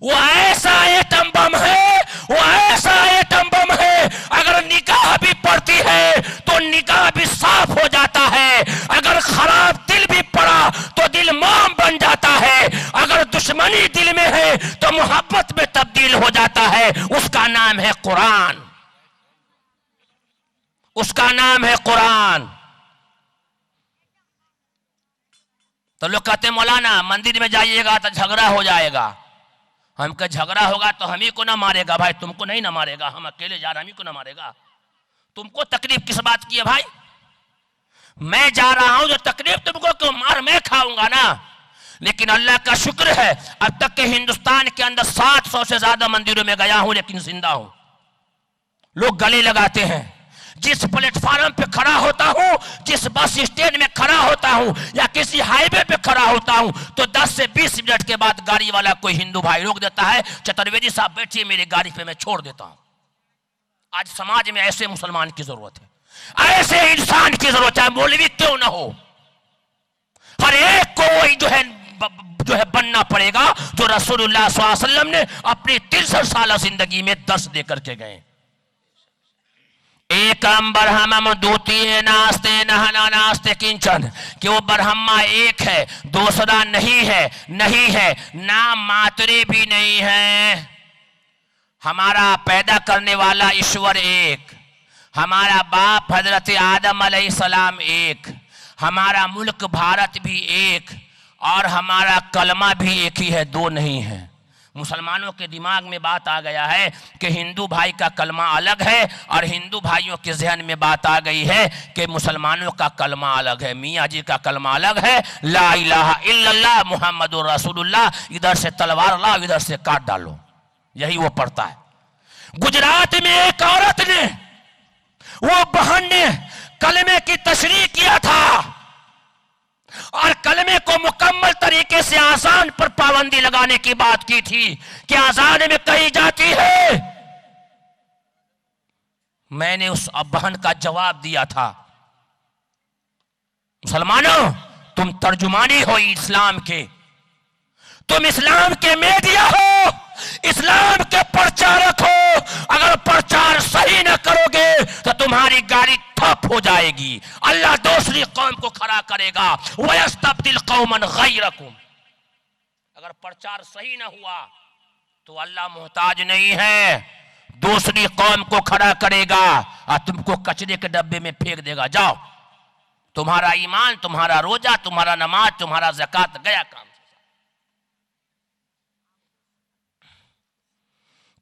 वो ऐसा एटम बम है, वो ऐसा एटम बम है, अगर निगाह भी पड़ती है तो निगाह भी साफ हो जाता है। अगर खराब दिल भी पड़ा तो दिल मोम बन जाता है। अगर दुश्मनी दिल में है तो मोहब्बत में तब्दील हो जाता है। उसका नाम है कुरान, उसका नाम है कुरान। तो लोग कहते हैं मौलाना मंदिर में जाइएगा तो झगड़ा हो जाएगा। हमका झगड़ा होगा तो हम ही को ना मारेगा भाई, तुमको नहीं ना मारेगा। हम अकेले जा रहे, हम ही को ना मारेगा। तुमको तकलीफ किस बात की है भाई? मैं जा रहा हूं जो तकलीफ तुमको क्यों, मार मैं खाऊंगा ना। लेकिन अल्लाह का शुक्र है अब तक के हिंदुस्तान के अंदर 700 से ज्यादा मंदिरों में गया हूं, लेकिन जिंदा हूं। लोग गले लगाते हैं। जिस प्लेटफार्म पे खड़ा होता हूं, जिस बस स्टैंड में खड़ा होता हूं या किसी हाईवे पे खड़ा होता हूं, तो 10 से 20 मिनट के बाद गाड़ी वाला कोई हिंदू भाई रोक देता है, चतुर्वेदी साहब बैठिए मेरी गाड़ी पे, मैं छोड़ देता हूं। आज समाज में ऐसे मुसलमान की जरूरत है, ऐसे इंसान की जरूरत है, मौलवी क्यों ना हो। हर एक को जो है बनना पड़ेगा जो रसूलुल्लाह सल्लल्लाहु अलैहि वसल्लम ने अपनी 63 साल जिंदगी में 10 दे करके गए। एकम ब्रह्मम द्वितीय नास्ते नहना नास्ते किंचन, कि वो ब्रह्मा एक है, दूसरा नहीं है, नहीं है, नाम मात्रे भी नहीं है। हमारा पैदा करने वाला ईश्वर एक, हमारा बाप हजरत आदम अलैहिस्सलाम एक, हमारा मुल्क भारत भी एक, और हमारा कलमा भी एक ही है, 2 नहीं है। मुसलमानों के दिमाग में बात आ गया है कि हिंदू भाई का कलमा अलग है, और हिंदू भाइयों के जहन में बात आ गई है कि मुसलमानों का कलमा अलग है। मियाँ जी का कलमा अलग है, ला इलाहा इल्लल्लाह मुहम्मदुर रसूलुल्लाह, इधर से तलवार लाओ इधर से काट डालो, यही वो पढ़ता है। गुजरात में एक औरत ने, वो बहन ने कलमे की तशरीह किया था और कलमे को मुकम्मल तरीके से आजान पर पाबंदी लगाने की बात की थी कि आजान में कही जाती है। मैंने उस बहन का जवाब दिया था, मुसलमानों तुम तर्जुमानी हो इस्लाम के, तुम इस्लाम के मीडिया हो, इस्लाम के प्रचारक हो। अगर प्रचार सही न करोगे तो तुम्हारी गाड़ी ठप हो जाएगी, अल्लाह दूसरी कौम को खड़ा करेगा, वयस्तब्दिल कौमन गैरकुम। अगर प्रचार सही न हुआ तो अल्लाह मोहताज नहीं है, दूसरी कौम को खड़ा करेगा और तुमको कचरे के डब्बे में फेंक देगा। जाओ, तुम्हारा ईमान, तुम्हारा रोजा, तुम्हारा नमाज, तुम्हारा ज़कात गया काम।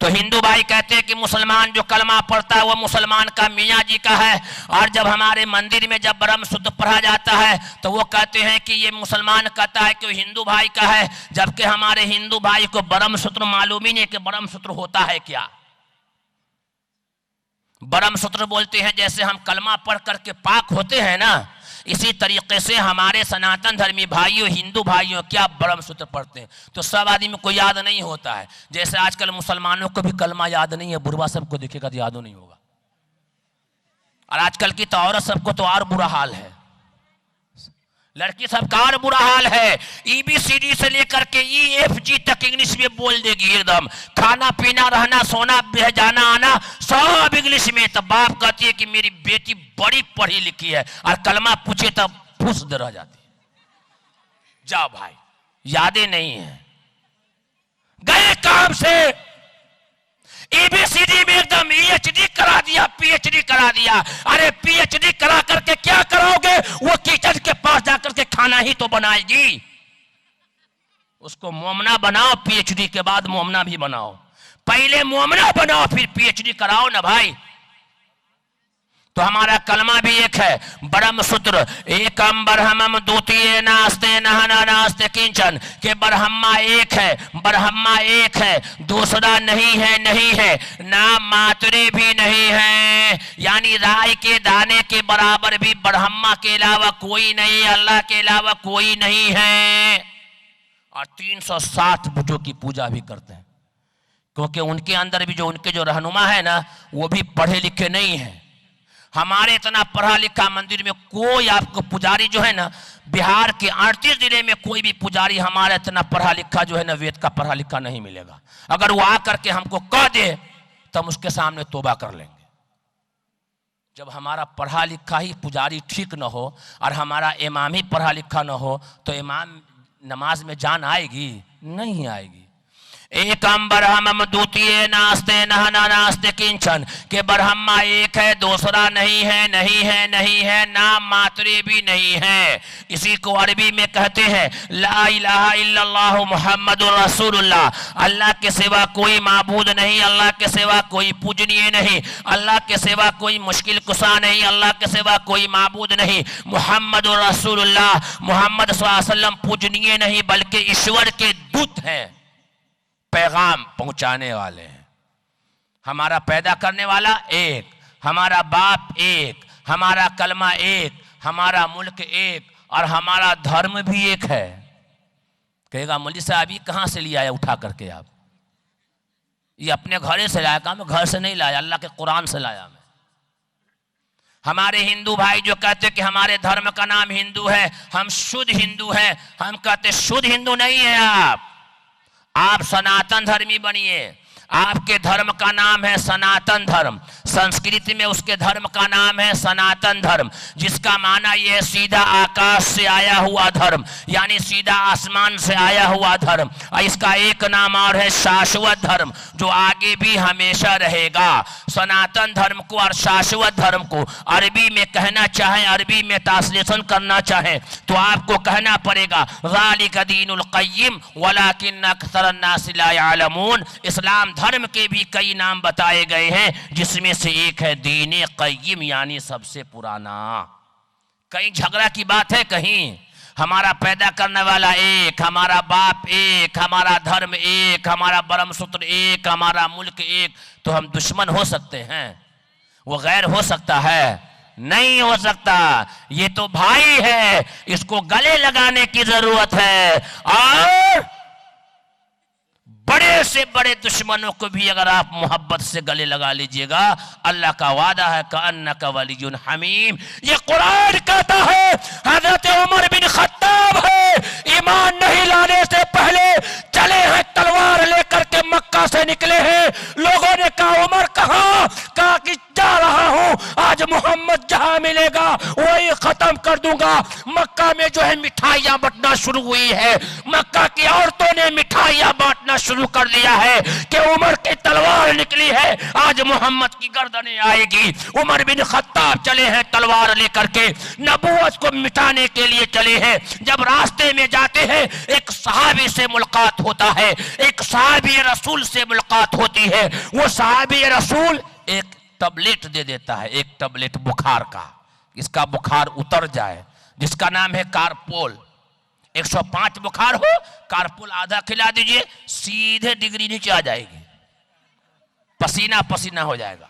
तो हिंदू भाई कहते हैं कि मुसलमान जो कलमा पढ़ता है वो मुसलमान का मियाँ जी का है, और जब हमारे मंदिर में जब ब्रह्म सूत्र पढ़ा जाता है तो वो कहते हैं कि ये मुसलमान कहता है कि वो हिंदू भाई का है, जबकि हमारे हिंदू भाई को ब्रह्म सूत्र मालूम ही नहीं कि ब्रह्म सूत्र होता है क्या। ब्रह्म सूत्र बोलते हैं जैसे हम कलमा पढ़ करके पाक होते हैं ना, इसी तरीके से हमारे सनातन धर्मी भाइयों, हिंदू भाइयों क्या ब्रह्म सूत्र पढ़ते हैं। तो सब आदमी को याद नहीं होता है, जैसे आजकल मुसलमानों को भी कलमा याद नहीं है, बुढ़वा सबको देखेगा तो याद नहीं होगा। और आजकल की तो औरत सबको तो और बुरा हाल है, लड़की सबका और बुरा हाल है। EBCD से लेकर के EFG तक इंग्लिश में बोल देगी एकदम, खाना पीना रहना सोना जाना आना सब इंग्लिश में। तब बाप कहती है कि मेरी बेटी बड़ी पढ़ी लिखी है, और कलमा पूछे तब फूस दे रह जाती है। जाओ भाई, यादें नहीं है, गए काम से। ABCD में एकदम EHD करा दिया, PhD करा दिया। अरे PhD करा करके क्या कराओगे? वो किचन के पास जाकर के खाना ही तो बनाएगी। उसको मोमना बनाओ, PhD के बाद मोमना भी बनाओ। पहले मोमना बनाओ फिर PhD कराओ ना भाई। तो हमारा कलमा भी एक है, ब्रह्म सूत्र एकम ब्रह्मम द्वितीय नास्ते नहना नास्ते किंचन, के ब्रह्मा एक है, ब्रह्मा एक है, दूसरा नहीं है, नहीं है ना मात्रे भी नहीं है, यानी राई के दाने के बराबर भी ब्रह्मा के अलावा कोई नहीं, अल्लाह के अलावा कोई नहीं है। और 360 बुतों की पूजा भी करते हैं, क्योंकि उनके अंदर भी जो उनके जो रहनुमा है ना, वो भी पढ़े लिखे नहीं है। हमारे इतना पढ़ा लिखा मंदिर में कोई आपको पुजारी जो है ना, बिहार के 38 जिले में कोई भी पुजारी हमारा इतना पढ़ा लिखा जो है ना, वेद का पढ़ा लिखा नहीं मिलेगा। अगर वो आकर के हमको कह दे तो हम उसके सामने तौबा कर लेंगे। जब हमारा पढ़ा लिखा ही पुजारी ठीक न हो और हमारा इमाम ही पढ़ा लिखा न हो, तो इमाम नमाज में जान आएगी? नहीं आएगी। एकम ब्रह्मम द्वितीय नास्ते नहना नास्ते किंचन, के ब्रह्मा एक है, दूसरा नहीं है, नहीं है, नहीं है ना मात्रे भी नहीं है। इसी को अरबी में कहते हैं ला इलाहा इल्लल्लाहु मुहम्मदुर रसूलुल्लाह, अल्लाह के सिवा कोई माबूद नहीं, अल्लाह के सिवा कोई पूजनीय नहीं, अल्लाह के सिवा कोई मुश्किल कुशा नहीं, अल्लाह के सिवा कोई माबूद नहीं, मुहम्मदुर रसूलुल्लाह, मोहम्मद सल्लल्लाहु अलैहि वसल्लम पूजनीय नहीं बल्कि ईश्वर के दूत हैं, पैगाम पहुंचाने वाले हैं। हमारा पैदा करने वाला एक, हमारा बाप एक, हमारा कलमा एक, हमारा मुल्क एक और हमारा धर्म भी एक है। कहेगा मौलवी साहब ये कहां से लिया है उठा करके? आप ये अपने घरे से लाया? कहा मैं घर से नहीं लाया, अल्लाह के कुरान से लाया मैं। हमारे हिंदू भाई जो कहते कि हमारे धर्म का नाम हिंदू है, हम शुद्ध हिंदू हैं, हम कहते शुद्ध हिंदू नहीं है आप सनातन धर्मी बनिए। आपके धर्म का नाम है सनातन धर्म, संस्कृति में उसके धर्म का नाम है सनातन धर्म, जिसका माना यह है सीधा आकाश से आया हुआ धर्म, यानी सीधा आसमान से आया हुआ धर्म। और इसका एक नाम और है शाश्वत धर्म, जो आगे भी हमेशा रहेगा। सनातन धर्म को और शाश्वत धर्म को अरबी में कहना चाहे, अरबी में ट्रांसलेशन करना चाहे तो आपको कहना पड़ेगा ज़ालिका दीनुल क़य्यिम वलाकिन अक्सरन नास ला यअलमून। इस्लाम धर्म के भी कई नाम बताए गए हैं, जिसमें से एक है दीन क़य्यिम, यानी सबसे पुराना। कहीं झगड़ा की बात है? कहीं हमारा पैदा करने वाला एक, हमारा बाप एक, हमारा धर्म एक, हमारा ब्रह्म सूत्र एक, हमारा मुल्क एक, तो हम दुश्मन हो सकते हैं? वो गैर हो सकता है? नहीं हो सकता। ये तो भाई है, इसको गले लगाने की जरूरत है। और बड़े से बड़े दुश्मनों को भी अगर आप मोहब्बत से गले लगा लीजिएगा, अल्लाह का वादा है कअन्नका वलियुन हमीम। ये कुरान कहता है, हजरत उमर बिन खत्ताब है, ईमान नहीं लाने से पहले चले हैं, तलवार लेकर के मक्का से निकले हैं। लोगों ने कहा उमर कहाँ? कहा कि जा रहा हूं, आज मोहम्मद जहां मिलेगा वही खत्म कर दूंगा। मक्का में जो है मिठाइयां बंटना शुरू हुई है, मक्का की औरतों ने मिठाइयां बांटना शुरू कर दिया है कि उमर की तलवार निकली है, आज मोहम्मद की गर्दनें आएगी। उमर बिन खत्ताब चले हैं तलवार लेकर के, नबूवत को मिटाने के लिए चले हैं। जब रास्ते में जाते हैं एक सहाबी से मुलाकात होता है, एक सहाबी रसूल से मुलाकात होती है। वो सहाबी रसूल एक टैबलेट दे देता है, एक टैबलेट बुखार का, इसका बुखार उतर जाए, जिसका नाम है कारपोल। 105 बुखार हो, कारपोल आधा खिला दीजिए, सीधे डिग्री नीचे आ जाएगी, पसीना पसीना हो जाएगा।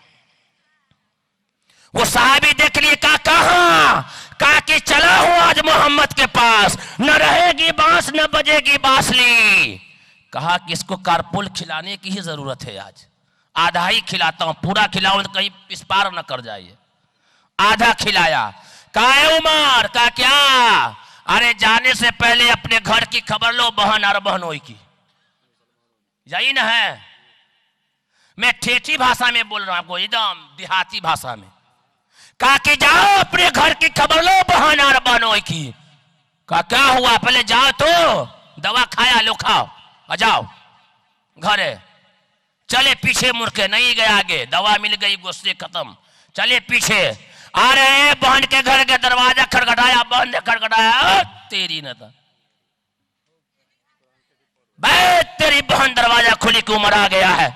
वो साहबी देख लिए, कहा कि चला हूं आज मोहम्मद के पास, न रहेगी बांस न बजेगी बांसुरी। कहा कि इसको कारपोल खिलाने की ही जरूरत है, आज आधा ही खिलाता हूं, पूरा खिलाऊं तो कहीं इस पार न कर जाइए। आधा खिलाया। कहा उमर, कहा क्या? अरे जाने से पहले अपने घर की खबर लो, बहन और बहनोई की। यही ना है, मैं ठेठी भाषा में बोल रहा हूं आपको, एकदम देहाती भाषा में। कहा कि जाओ अपने घर की खबर लो, बहन और बहनोई की। कहा क्या हुआ? पहले जाओ तो दवा खाया, लो खाओ, आ जाओ घरे। चले पीछे मुड़ के, नहीं गए आगे, दवा मिल गई, गुस्से खत्म, चले पीछे। आ रहे बहन के घर के दरवाजा खटखटाया, बहन ने खटखटाया, तेरी न था भाई, तेरी बहन दरवाजा खुली की उम्र आ गया है।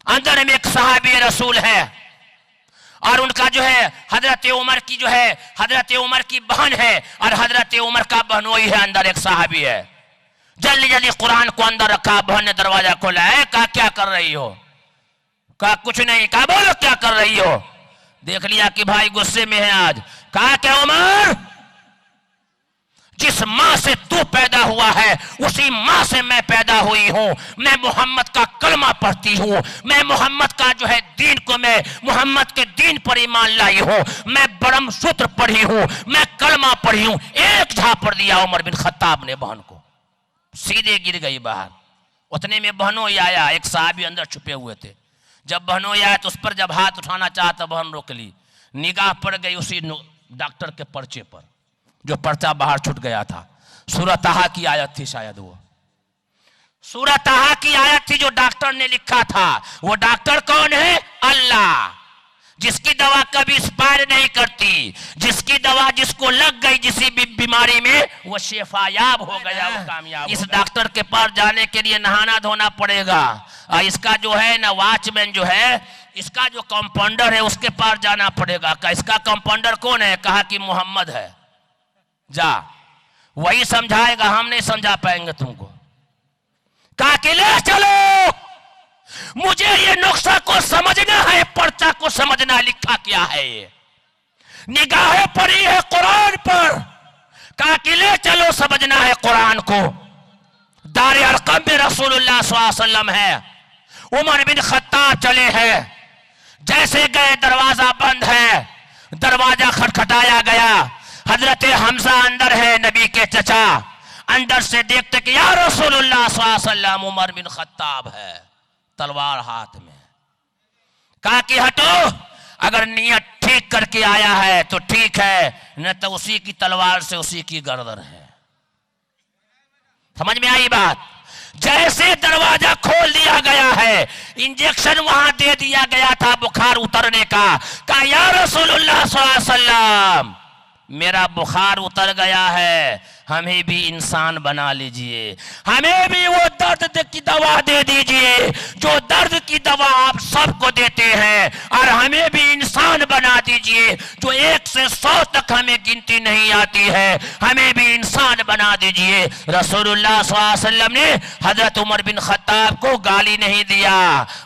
अंदर में एक सहाबी रसूल है और उनका जो है हजरत उमर की जो है हजरत उमर की बहन है और हजरत उमर का बहनोई है, अंदर एक सहाबी है। जल्दी जल्दी कुरान को अंदर रखा, बहन ने दरवाजा खोला है, कहा क्या कर रही हो? कहा कुछ नहीं। कहा बोलो क्या कर रही हो? देख लिया कि भाई गुस्से में है आज। कहा क्या उमर, जिस मां से तू पैदा हुआ है उसी मां से मैं पैदा हुई हूं। मैं मोहम्मद का कलमा पढ़ती हूं, मैं मोहम्मद का जो है दीन को, मैं मोहम्मद के दीन पर ईमान लाई हूं, मैं ब्रह्म सूत्र पढ़ी हूं, मैं कलमा पढ़ी हूं। एक झापड़ दिया उमर बिन खत्ताब ने बहन को, सीधे गिर गई बाहर। उतने में बहनों आया, एक साहबी अंदर छुपे हुए थे। जब बहनों आया तो उस पर जब हाथ उठाना चाहा तो बहन रोक ली। निगाह पड़ गई उसी डॉक्टर के पर्चे पर, जो पर्चा बाहर छूट गया था। सूरह ताहा की आयत थी, शायद वो सूरह ताहा की आयत थी जो डॉक्टर ने लिखा था। वो डॉक्टर कौन है? अल्लाह, जिसकी दवा कभी एक्सपायर नहीं करती, जिसकी दवा जिसको लग गई जिसी भी बीमारी में वो शेफायाब हो गया, वो कामयाब। इस डॉक्टर के पास जाने के लिए नहाना धोना पड़ेगा। इसका जो है ना वॉचमैन जो है, इसका जो कंपाउंडर है उसके पास जाना पड़ेगा। इसका कंपाउंडर कौन है? कहा कि मोहम्मद है, जा वही समझाएगा, हम नहीं समझा पाएंगे तुमको। कहा कि ले चलो, मुझे ये नुक्सा को समझना है, पर्चा को समझना, लिखा क्या है ये। निगाहें पड़ी है कुरान पर। कहा कि ले चलो, समझना है कुरान को। दारे अरकम में रसूलुल्लाह सल्लल्लाहु अलैहि वसल्लम है, उमर बिन खत्ताब चले हैं। जैसे गए दरवाजा बंद है, दरवाजा खटखटाया गया। हजरत हमजा अंदर है, नबी के चचा। अंदर से देखते कि या रसूलुल्लाह सल्लल्लाहु अलैहि वसल्लम, उमर बिन खत्ताब है, तलवार हाथ में। कहा कि हटो, अगर नियत ठीक करके आया है तो ठीक है, न तो उसी की तलवार से उसी की गर्दन है। समझ में आई बात? जैसे दरवाजा खोल दिया गया है, इंजेक्शन वहां दे दिया गया था बुखार उतरने का। कहा या रसूलुल्लाह सल्लल्लाहु अलैहि वसल्लम, मेरा बुखार उतर गया है, हमें भी इंसान बना लीजिए, हमें भी वो दर्द की दवा दे दीजिए जो दर्द की दवा आप सबको देते हैं, और हमें भी इंसान बना दीजिए जो 1 से 100 तक हमें गिनती नहीं आती है, हमें भी इंसान बना दीजिए। रसूलुल्लाह सल्लल्लाहु अलैहि वसल्लम ने हजरत उमर बिन खत्ताब को गाली नहीं दिया,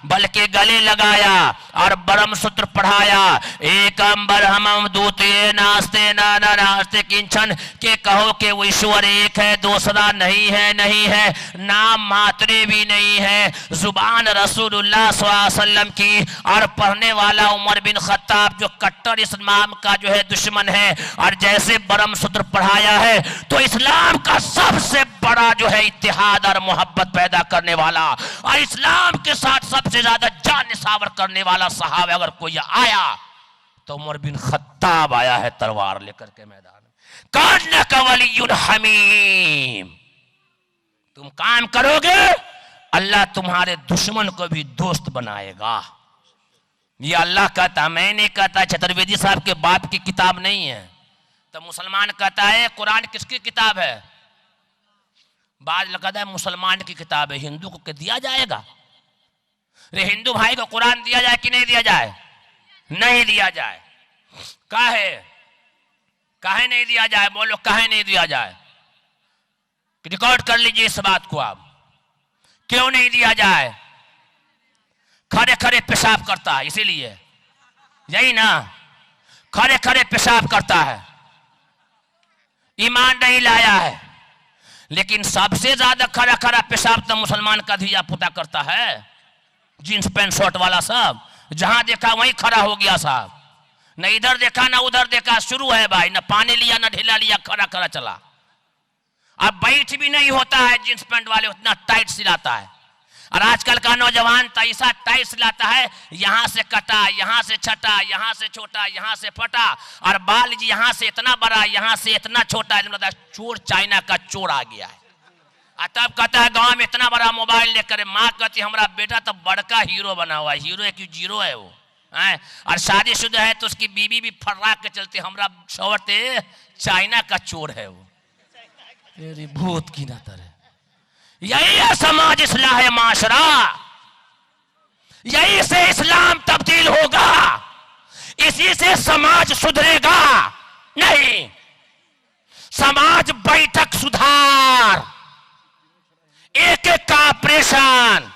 बल्कि गले लगाया और ब्रह्म सूत्र पढ़ाया। एक अंबर हम दूते नास्ते ना नास्ते किंचन, के कहो कि वो ईश्वर एक है, दूसरा नहीं है, नहीं है, नाम मात्रे भी नहीं है। जुबान रसूलुल्लाह सल्लल्लाहु अलैहि वसल्लम की, और पढ़ने वाला उमर बिन खत्ताब जो कट्टर इस्लाम का जो है दुश्मन है। और जैसे ब्रह्म सूत्र पढ़ाया है तो इस्लाम का सबसे बड़ा जो है इत्तेहाद और मोहब्बत पैदा करने वाला, और इस्लाम के साथ सबसे ज्यादा जान निसावर करने वाला सहाबा अगर कोई आया तो उमर बिन खत्ताब आया है तलवार लेकर के मैदान में। कान का वलियुल हमीम, तुम काम करोगे अल्लाह तुम्हारे दुश्मन को भी दोस्त बनाएगा। ये अल्लाह कहता, मैं नहीं कहता। चतुर्वेदी साहब के बाप की किताब नहीं है। तो मुसलमान कहता है कुरान किसकी किताब है? बाद कहता है मुसलमान की किताब है, हिंदू को दिया जाएगा? रे हिंदू भाई को कुरान दिया जाए कि नहीं दिया जाए? नहीं दिया जाए। काहे नहीं दिया जाए? बोलो काहे नहीं दिया जाए? रिकॉर्ड कर लीजिए इस बात को आप। क्यों नहीं दिया जाए? खड़े खड़े पेशाब करता है, इसीलिए। यही ना, खड़े खड़े पेशाब करता है, ईमान नहीं लाया है। लेकिन सबसे ज्यादा खड़ा खड़ा पेशाब तो मुसलमान का धिया पुता करता है, जींस पैंट शर्ट वाला सब। जहां देखा वहीं खड़ा हो गया साहब, न इधर देखा ना उधर देखा, शुरू है भाई, न पानी लिया न ढीला लिया, खड़ा खड़ा चला। अब बैठ भी नहीं होता है, जींस पैंट वाले उतना टाइट सिलाता है। और आजकल का नौजवान तो ऐसा टाइट सिलाता है, यहां से कटा, यहां से छटा, यहां से छोटा, यहां से फटा, और बाल जी यहां से इतना बड़ा, यहां से इतना छोटा, चोर चाइना का चोर आ गया है। तब कहता है गांव में इतना बड़ा मोबाइल लेकर, माँ कहती हमारा बेटा तो बड़का हीरो बना हुआ है, हीरो है कि जीरो है वो है, और शादीशुदा है तो उसकी बीवी भी फर्राक के चलते, हमारा शौहर चाइना का चोर है वो, तेरी भूत की ना तरह। यही है समाज, इस्लाह है माशरा, यही से इस्लाम तब्दील होगा, इसी से समाज सुधरेगा। नहीं, समाज बैठक सुधार, एक एक का ऑपरेशन।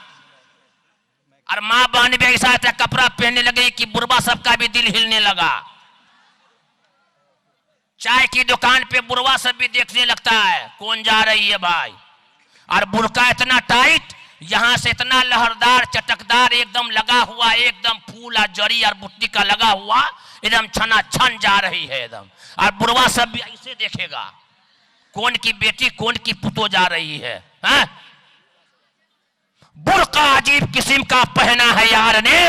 और मां बहन भी ऐसा कपड़ा पहनने लगे कि बुरबा सबका भी दिल हिलने लगा। चाय की दुकान पे बुरबा सब भी देखने लगता है कौन जा रही है भाई। और बुरका इतना टाइट, यहां से इतना लहरदार चटकदार एकदम लगा हुआ, एकदम फूल और जड़ी और बुट्टी का लगा हुआ, एकदम छना छन जा रही है एकदम। और बुरबा सब भी ऐसे देखेगा कौन की बेटी कौन की पुतो जा रही है। बुर्का अजीब किस्म का पहना है यार ने,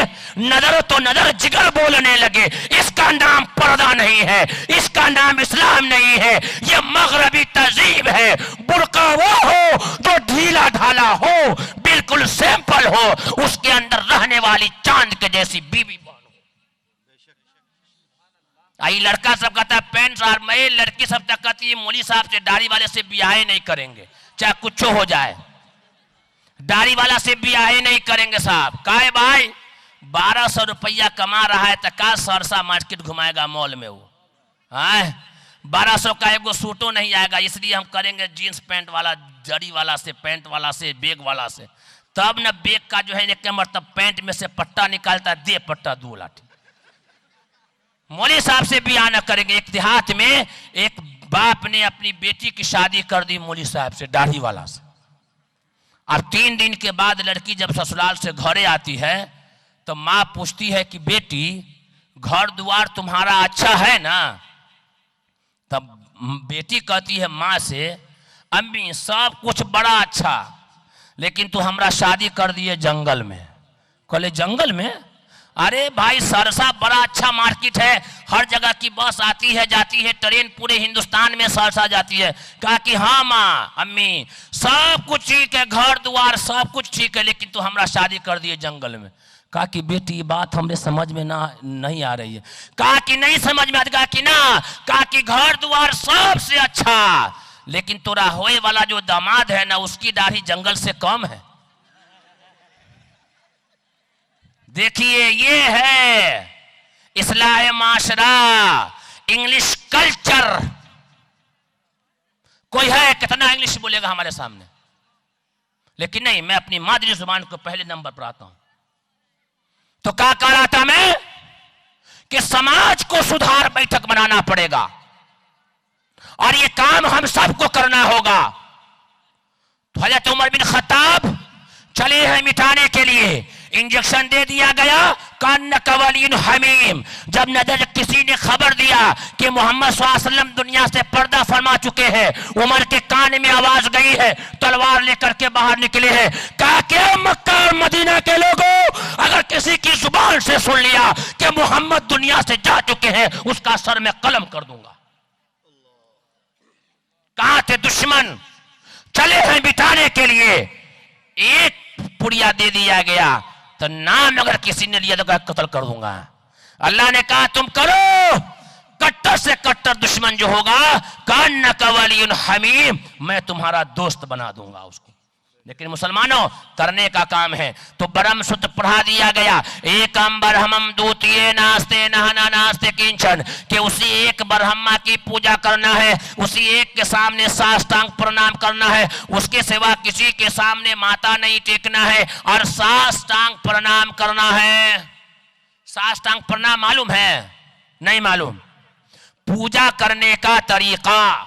नजर तो नजर जिगर बोलने लगे। इसका नाम पर्दा नहीं है, इसका नाम इस्लाम नहीं है, यह मगरबी तहजीब है। बुर्का वो हो जो ढीला ढाला हो, बिल्कुल सैंपल हो, उसके अंदर रहने वाली चांद के जैसी बीवी बनो। आई लड़का सब कहता है पैंट, और मैं लड़की सब तक कहती है मौली साहब से दाढ़ी वाले से ब्याह नहीं करेंगे, चाहे कुछ हो जाए, दाढ़ी वाला से ब्याह नहीं करेंगे साहब। काहे भाई 1200 रुपया कमा रहा है तो का सरसा मार्केट घुमाएगा मॉल में वो, 1200 का एगो सूटो नहीं आएगा, इसलिए हम करेंगे जींस पैंट वाला, जड़ी वाला से, पैंट वाला से, बैग वाला से। तब न बैग का जो है एक मतलब पैंट में से पट्टा निकालता, दे पट्टा 2 लाठी। मौली साहब से ब्याह न करेंगे। एक देहात में एक बाप ने अपनी बेटी की शादी कर दी मौली साहब से, दाढ़ी वाला से। और 3 दिन के बाद लड़की जब ससुराल से घरे आती है तो माँ पूछती है कि बेटी घर द्वार तुम्हारा अच्छा है ना? तब बेटी कहती है माँ से, अम्मी सब कुछ बड़ा अच्छा, लेकिन तू हमरा शादी कर दिए जंगल में। कहले जंगल में? अरे भाई सरसा बड़ा अच्छा मार्केट है, हर जगह की बस आती है जाती है, ट्रेन पूरे हिंदुस्तान में सरसा जाती है। कहा कि हाँ माँ अम्मी सब कुछ ठीक है, घर द्वार सब कुछ ठीक है, लेकिन तू हमरा शादी कर दिए जंगल में। कहा कि बेटी ये बात हमरे समझ में नहीं आ रही है। कहा कि नहीं समझ में आती? कि ना, कहा कि घर द्वार सबसे अच्छा, लेकिन तोरा होए वाला जो दामाद है ना, उसकी दाढ़ी जंगल से कम है। देखिए ये है इस्लाह माशरा, इंग्लिश कल्चर। कोई है कितना इंग्लिश बोलेगा हमारे सामने, लेकिन नहीं, मैं अपनी मादरी जुबान को पहले नंबर पर आता हूं। तो क्या कह रहा था मैं कि समाज को सुधार बैठक बनाना पड़ेगा और ये काम हम सबको करना होगा। तो हज़रत उमर बिन खत्ताब चले हैं मिटाने के लिए, इंजेक्शन दे दिया गया कान कवलीन हमीम। जब नजर किसी ने खबर दिया कि मोहम्मद सल्लल्लाहु अलैहि वसल्लम दुनिया से पर्दा फरमा चुके हैं, उमर के कान में आवाज गई है, तलवार लेकर के बाहर निकले हैं। कहा कि मक्का और मदीना के लोगों, अगर किसी की जुबान से सुन लिया कि मोहम्मद दुनिया से जा चुके हैं, उसका सर में कलम कर दूंगा। कहां थे दुश्मन? चले हैं बिठाने के लिए। एक पुड़िया दे दिया गया तो नाम अगर किसी ने लिया तो कत्ल कर दूंगा। अल्लाह ने कहा तुम करो, कट्टर से कट्टर दुश्मन जो होगा कान कवलीन हमीम, मैं तुम्हारा दोस्त बना दूंगा उसको। लेकिन मुसलमानों करने का काम है तो ब्रह्म सूत्र पढ़ा दिया गया, एक ब्रह्मम द्वितीय नास्ते नहना नास्ते किंचन, कि उसी एक ब्रह्मा की पूजा करना है, उसी एक के सामने साष्टांग प्रणाम करना है, उसके सिवा किसी के सामने माथा नहीं टेकना है और साष्टांग प्रणाम करना है। साष्टांग प्रणाम मालूम है? नहीं मालूम। पूजा करने का तरीका,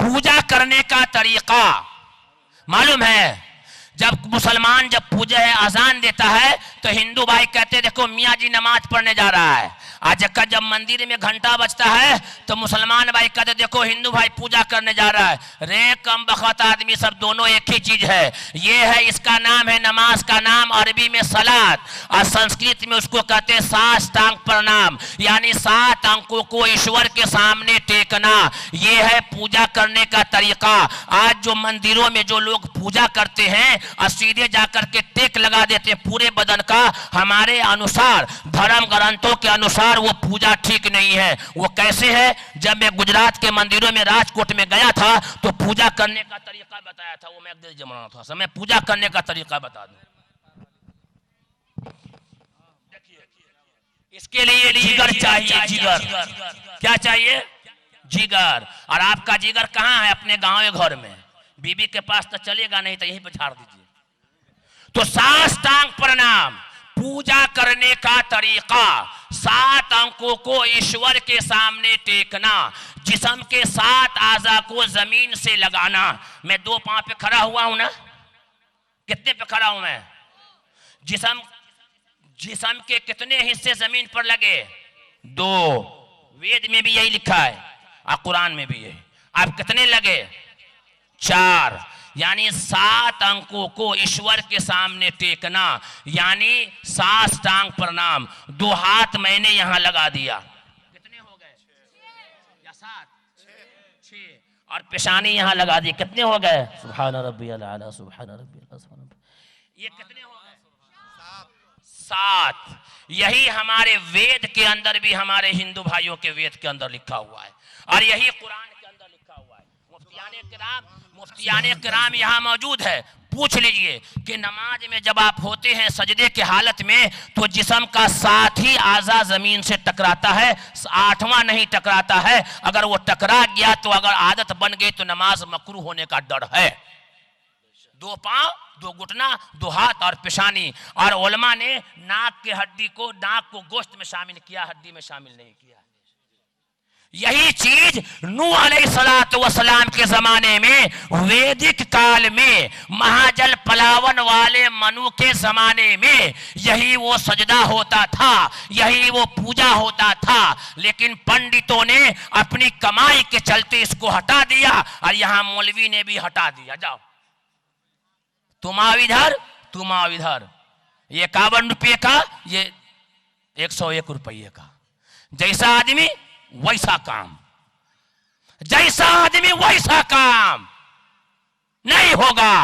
पूजा करने का तरीका मालूम है? जब मुसलमान जब पूजा है अजान देता है तो हिंदू भाई कहते देखो मियाँ जी नमाज पढ़ने जा रहा है। आज का जब मंदिर में घंटा बजता है तो मुसलमान भाई कहते देखो हिंदू भाई पूजा करने जा रहा है। रे कम बखत आदमी, सब दोनों एक ही चीज है। ये है, इसका नाम है नमाज, का नाम नाम अरबी में सलात और संस्कृत में उसको कहते हैं साष्टांग प्रणाम, यानी 7 अंकों को ईश्वर के सामने टेकना। ये है पूजा करने का तरीका। आज जो मंदिरों में जो लोग पूजा करते हैं और सीधे जाकर के टेक लगा देते हैं पूरे बदन का, हमारे अनुसार धर्म ग्रंथों के अनुसार वो पूजा ठीक नहीं है। वो कैसे है? जब मैं गुजरात के मंदिरों में राजकोट में गया था तो पूजा करने का तरीका बताया था, वो मैं जमा था। समय पूजा करने का तरीका बता दूं। इसके लिए जिगर चाहिए, जिगर। क्या चाहिए? जिगर। और आपका जिगर कहाँ है? अपने गांव घर में। बीबी के पास तो चलेगा नहीं, तो यहीं पर झाड़ दीजिए। तो साष्टांग प्रणाम पूजा करने का तरीका, 7 अंकों को ईश्वर के सामने टेकना, जिस्म के 7 आज़ा को जमीन से लगाना। मैं 2 पांव पे खड़ा हुआ हूं ना, कितने पे खड़ा हूं मैं? जिस्म के कितने हिस्से जमीन पर लगे? 2। वेद में भी यही लिखा है और कुरान में भी यही। अब कितने लगे? 4। यानी 7 अंकों को ईश्वर के सामने टेकना, यानी साष्टांग प्रणाम। 2 हाथ मैंने यहां लगा दिया, कितने हो गए? 7, 6। और पेशानी यहां लगा दी, कितने हो गए? सुभान रब्बियल आला, सुभान रब्बियल आला। ये कितने हो गए? 7। यही हमारे वेद के अंदर भी, हमारे हिंदू भाइयों के वेद के अंदर लिखा हुआ है और यही कुरान के अंदर लिखा हुआ है। मुफ्तियाने किराम यहाँ मौजूद है। पूछ लीजिए कि नमाज में जब आप होते हैं सजदे के हालत में, तो जिस्म का 7 ही आज़ा जमीन से टकराता है, 8वां नहीं टकराता है। अगर वो टकरा गया तो अगर आदत बन गई तो नमाज मकरूह होने का डर है। 2 पांव, 2 घुटना, 2 हाथ और पेशानी। और उलमा ने नाक के हड्डी को, नाक को गोश्त में शामिल किया, हड्डी में शामिल नहीं किया। यही चीज नूह अलैहिस्सलातु वस्सलाम के जमाने में, वैदिक काल में, महाजल पलावन वाले मनु के जमाने में यही वो सजदा होता था, यही वो पूजा होता था। लेकिन पंडितों ने अपनी कमाई के चलते इसको हटा दिया और यहां मौलवी ने भी हटा दिया। जाओ तुम आओ इधर, तुम आओ इधर। ये 51 रुपये का, ये 101 रुपये का। जैसा आदमी वैसा काम, जैसा आदमी वैसा काम नहीं होगा।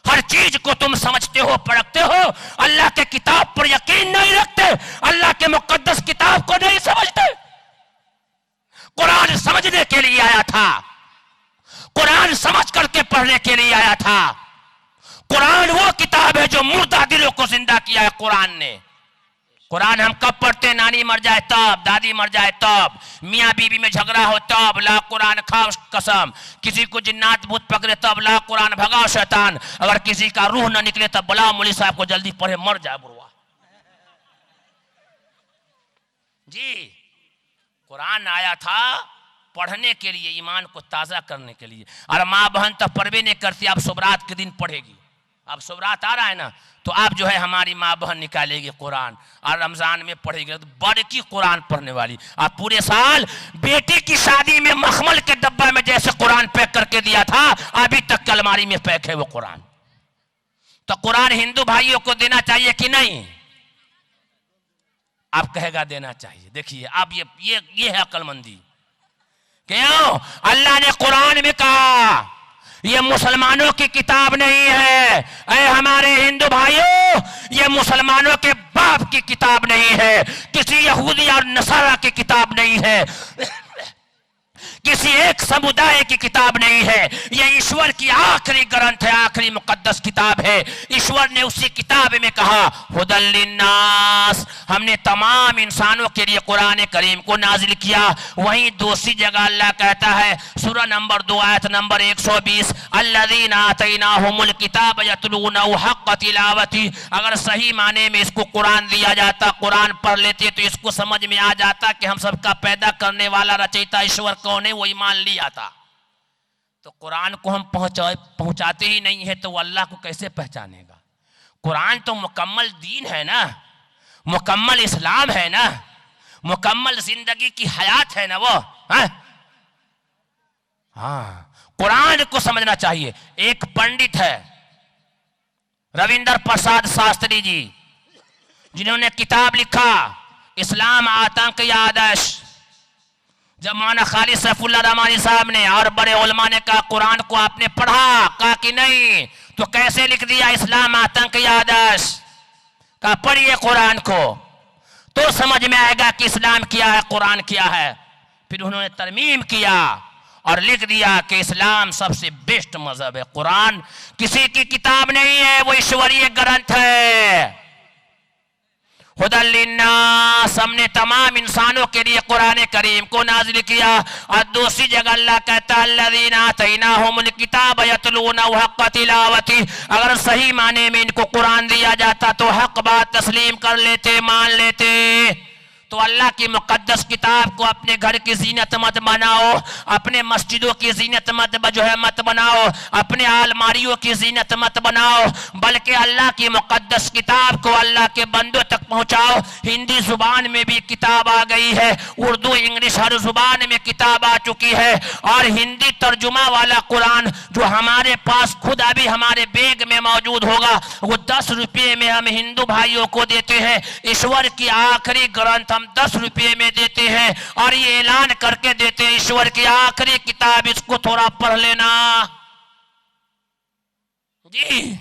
हर चीज को तुम समझते हो, परखते हो, अल्लाह के किताब पर यकीन नहीं रखते, अल्लाह के मुकद्दस किताब को नहीं समझते। कुरान समझने के लिए आया था, कुरान समझ करके पढ़ने के लिए आया था। कुरान वो किताब है जो मुर्दा दिलों को जिंदा किया है कुरान ने। कुरान हम कब पढ़ते? नानी मर जाए तब, दादी मर जाए तब, मियाँ बीवी में झगड़ा हो तब, ला कुरान खाओ कसम। किसी को जिन्नात भूत पकड़े तब, ला कुरान भगाओ शैतान। अगर किसी का रूह न निकले तब बुलाओ मौलवी साहब को, जल्दी पढ़े मर जाए बुरवा। जी कुरान आया था पढ़ने के लिए, ईमान को ताजा करने के लिए। और माँ बहन तब पढ़वे नहीं करती, आप शुभरात के दिन पढ़ेगी। अब शुभरात आ रहा है ना, तो आप जो है हमारी माँ बहन निकालेगी कुरान और रमजान में पढ़ेगी, तो बड़की कुरान पढ़ने वाली। आप पूरे साल बेटी की शादी में मखमल के डब्बा में जैसे कुरान पैक करके दिया था, अभी तक की अलमारी में पैक है वो कुरान। तो कुरान हिंदू भाइयों को देना चाहिए कि नहीं? आप कहेगा देना चाहिए। देखिए अब ये है अक्लमंदी। क्यों? अल्लाह ने कुरान में कहा ये मुसलमानों की किताब नहीं है। ऐ हमारे हिंदू भाइयों, ये मुसलमानों के बाप की किताब नहीं है, किसी यहूदी और नसारा की किताब नहीं है, किसी एक समुदाय की किताब नहीं है। यह ईश्वर की आखिरी ग्रंथ है, आखिरी मुकद्दस किताब है। ईश्वर ने उसी किताब में कहा हुदल लिन्नास, हमने तमाम इंसानों के लिए कुरान करीम को नाजिल किया। वहीं दूसरी जगह अल्लाह कहता है, सूरह नंबर 2 आयत नंबर 120, अल्लज़ीना आतैनाहुमुल किताब यतलूनहु हक़्क़ तिलावती। अगर सही माने में इसको कुरान दिया जाता, कुरान पढ़ लेते तो इसको समझ में आ जाता कि हम सबका पैदा करने वाला रचयिता ईश्वर कौन है, वो ईमान लिया था। तो कुरान को हम पहुंचाते ही नहीं है तो वो अल्लाह को कैसे पहचानेगा? कुरान तो मुकम्मल दीन है ना, मुकम्मल इस्लाम है ना, मुकम्मल जिंदगी की हयात है ना वो। हाँ, कुरान को समझना चाहिए। एक पंडित है, रविंद्र प्रसाद शास्त्री जी, जिन्होंने किताब लिखा इस्लाम आतंक या आदर्श। जब मौलाना खालिद सैफुल्लाह रहमानी साहब ने और बड़े उलमा ने कहा कुरान को आपने पढ़ा, कहा कि नहीं, तो कैसे लिख दिया इस्लाम आतंक या आदर्श? कहा पढ़िए कुरान को तो समझ में आएगा कि इस्लाम क्या है, कुरान क्या है। फिर उन्होंने तरमीम किया और लिख दिया कि इस्लाम सबसे बेस्ट मजहब है, कुरान किसी की किताब नहीं है, वो ईश्वरीय ग्रंथ है। हुदल लिन्नास, हमने तमाम इंसानों के लिए कुरान करीम को नाज़िल किया। और दूसरी जगह अल्लाह कहता है अल्लज़ीना आतैनाहुमुल किताब यतलूनहु हक़्क़ तिलावती, अगर सही माने में इनको कुरान दिया जाता तो हक बात तस्लीम कर लेते, मान लेते। तो अल्लाह की मुकद्दस किताब को अपने घर की जीनत मत बनाओ, अपने मस्जिदों की जीनत मत मत बनाओ, अपने अलमारियों की जीनत मत बनाओ, बल्कि अल्लाह की मुकद्दस किताब को अल्लाह के बंदों तक पहुंचाओ। हिंदी जुबान में भी किताब आ गई है, उर्दू इंग्लिश हर जुबान में किताब आ चुकी है। और हिंदी तर्जुमा वाला कुरान जो हमारे पास खुद अभी हमारे बैग में मौजूद होगा, वो 10 रुपये में हम हिंदू भाइयों को देते हैं। ईश्वर की आखिरी ग्रंथ हम 10 रुपये में देते हैं और ये ऐलान करके देते हैं ईश्वर की आखिरी किताब, इसको थोड़ा पढ़ लेना। जी,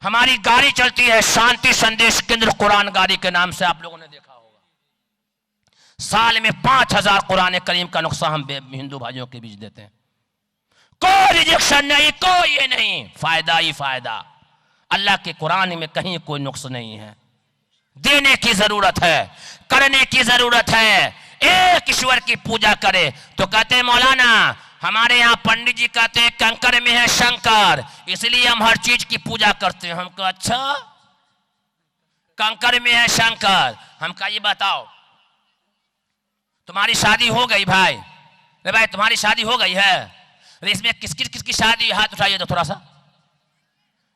हमारी गाड़ी चलती है शांति संदेश केंद्र कुरान गाड़ी के नाम से, आप लोगों ने देखा होगा। साल में 5000 कुरान करीम का नुस्खा हम हिंदू भाइयों के बीच देते हैं। कोई रिजेक्शन नहीं, कोई ये नहीं, फायदा ही फायदा। अल्लाह के कुरान में कहीं कोई नुक्स नहीं है। देने की जरूरत है, करने की जरूरत है। एक ईश्वर की पूजा करे तो कहते हैं मौलाना हमारे यहाँ पंडित जी कहते हैं कंकर में है शंकर, इसलिए हम हर चीज की पूजा करते हैं। हमको अच्छा, कंकर में है शंकर, हमका ये बताओ तुम्हारी शादी हो गई भाई? अरे भाई तुम्हारी शादी हो गई है? अरे इसमें किसकी शादी? हाथ उठाइए तो थोड़ा सा।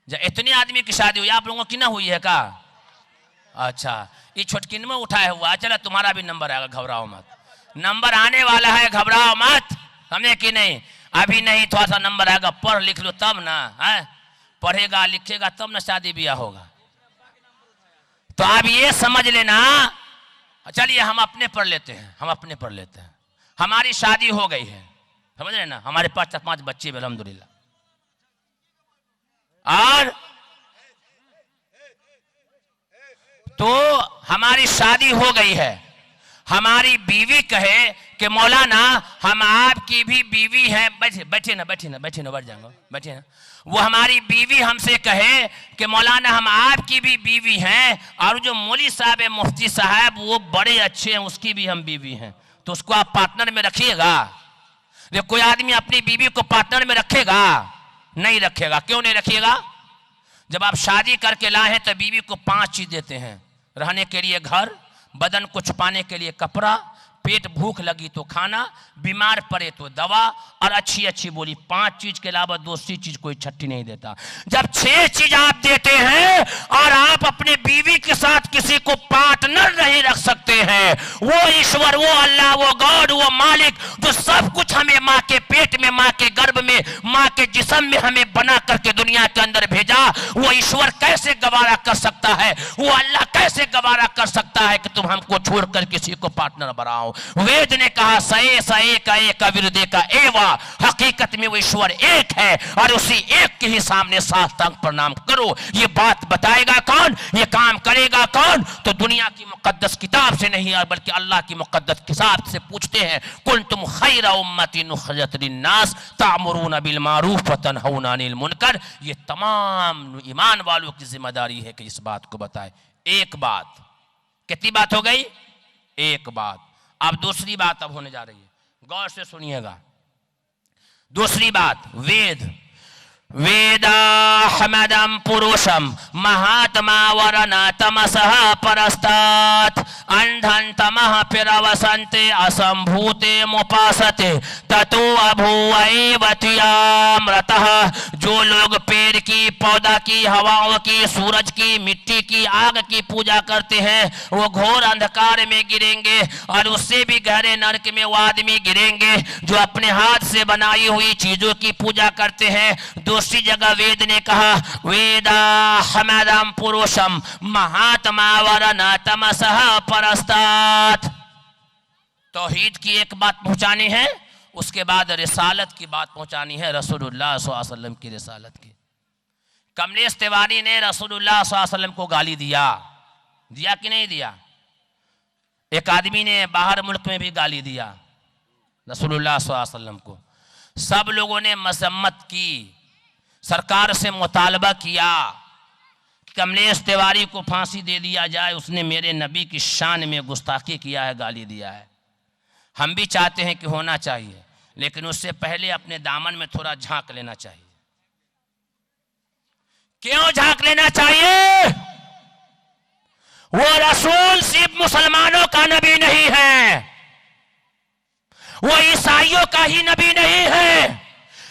इतने आदमी की शादी हुई, आप लोगों की ना हुई है का? अच्छा, ये छोटकिन में उठाया हुआ, चलो तुम्हारा भी नंबर आएगा, घबराओ मत। नंबर आने वाला है, घबराओ मत। हमें कि नहीं, अभी नहीं, थोड़ा सा नंबर आएगा, पढ़ लिख लो तब ना है, पढ़ेगा लिखेगा तब ना शादी ब्याह होगा। तो आप ये समझ लेना। चलिए हम अपने पढ़ लेते हैं, हम अपने पढ़ लेते हैं। हमारी शादी हो गई है, समझ रहे ना, हमारे पास 4-5 बच्चे भी अल्हम्दुलिल्लाह। और तो हमारी शादी हो गई है, हमारी बीवी कहे कि मौलाना हम आपकी भी बीवी हैं, बैठे ना बैठ जाएंगे, बैठे ना। वो हमारी बीवी हमसे कहे कि मौलाना हम आपकी भी बीवी हैं, और जो मौली साहब है मुफ्ती साहब वो बड़े अच्छे हैं, उसकी भी हम बीवी हैं, तो उसको आप पार्टनर में रखिएगा। कोई आदमी अपनी बीवी को पार्टनर में रखेगा? नहीं रखेगा। क्यों नहीं रखिएगा? जब आप शादी करके लाए हैं तो बीवी को 5 चीज देते हैं, रहने के लिए घर, बदन को छुपाने के लिए कपड़ा, पेट भूख लगी तो खाना, बीमार पड़े तो दवा, और अच्छी अच्छी बोली। 5 चीज के अलावा दूसरी चीज कोई छठी नहीं देता। जब 6 चीज आप देते हैं और आप अपने बीवी के साथ किसी को पार्टनर नहीं रख सकते हैं, वो ईश्वर, वो अल्लाह, वो गॉड, वो मालिक जो सब कुछ हमें माँ के पेट में, माँ के गर्भ में, माँ के जिस्म में हमें बना करके दुनिया के अंदर भेजा, वो ईश्वर कैसे गवारा कर सकता है, वो अल्लाह कैसे गवारा कर सकता है कि तुम हमको छोड़कर किसी को पार्टनर बनाओ। वेद ने कहा सए सए का एक विरुद्ध का एवा, हकीकत में वो ईश्वर एक है और उसी एक के ही सामने साष्टांग प्रणाम करो। ये बात बताएगा कौन, ये काम करेगा कौन? तो दुनिया की मुकद्दस किताब से नहीं बल्कि अल्लाह की मुकद्दस किताब से पूछते हैं। कुंतुम खैरा उम्मतिन उखरिजत लिन्नास तामुरून बिल मारूफ व तनहौना अनिल मुनकर। ये तमाम ईमान वालों की जिम्मेदारी है कि इस बात को बताए। एक बात, कितनी बात हो गई? एक बात। अब दूसरी बात अब होने जा रही है, गौर से सुनिएगा। दूसरी बात, वेद। वेदाहमदम पुरुषम महात्मा वरना तमसः परस्तात् अंधन तमः पिरवसन्ते असंभूते मुपासते ततो अभूवैवत्यामृतः। जो लोग पेड़ की, पौधा की, हवाओं की, सूरज की, मिट्टी की, आग की पूजा करते हैं वो घोर अंधकार में गिरेंगे और उससे भी गहरे नरक में वो आदमी गिरेंगे जो अपने हाथ से बनाई हुई चीजों की पूजा करते हैं। दूसरी जगह वेद ने कहा वेदा हमदम पुरुषम महात्मा वरना तमसह परस्तात। तौहीद की एक बात पहुंचानी है, उसके बाद रिसालत की बात पहुंचानी है, रसूलुल्लाह सल्लल्लाहु अलैहि वसल्लम की रिसालत की। कमलेश तिवारी ने रसूलुल्लाह सल्लल्लाहु अलैहि वसल्लम को गाली दिया कि नहीं दिया? एक आदमी ने बाहर मुल्क में भी गाली दिया रसूलुल्लाह सल्लल्लाहु अलैहि वसल्लम को। सब लोगों ने मजम्मत की, सरकार से मुतालबा किया कमलेश तिवारी को फांसी दे दिया जाए, उसने मेरे नबी की शान में गुस्ताखी किया है, गाली दिया है। हम भी चाहते हैं कि होना चाहिए, लेकिन उससे पहले अपने दामन में थोड़ा झांक लेना चाहिए। क्यों झांक लेना चाहिए? वो रसूल सिर्फ मुसलमानों का नबी नहीं है, वो ईसाइयों का ही नबी नहीं है,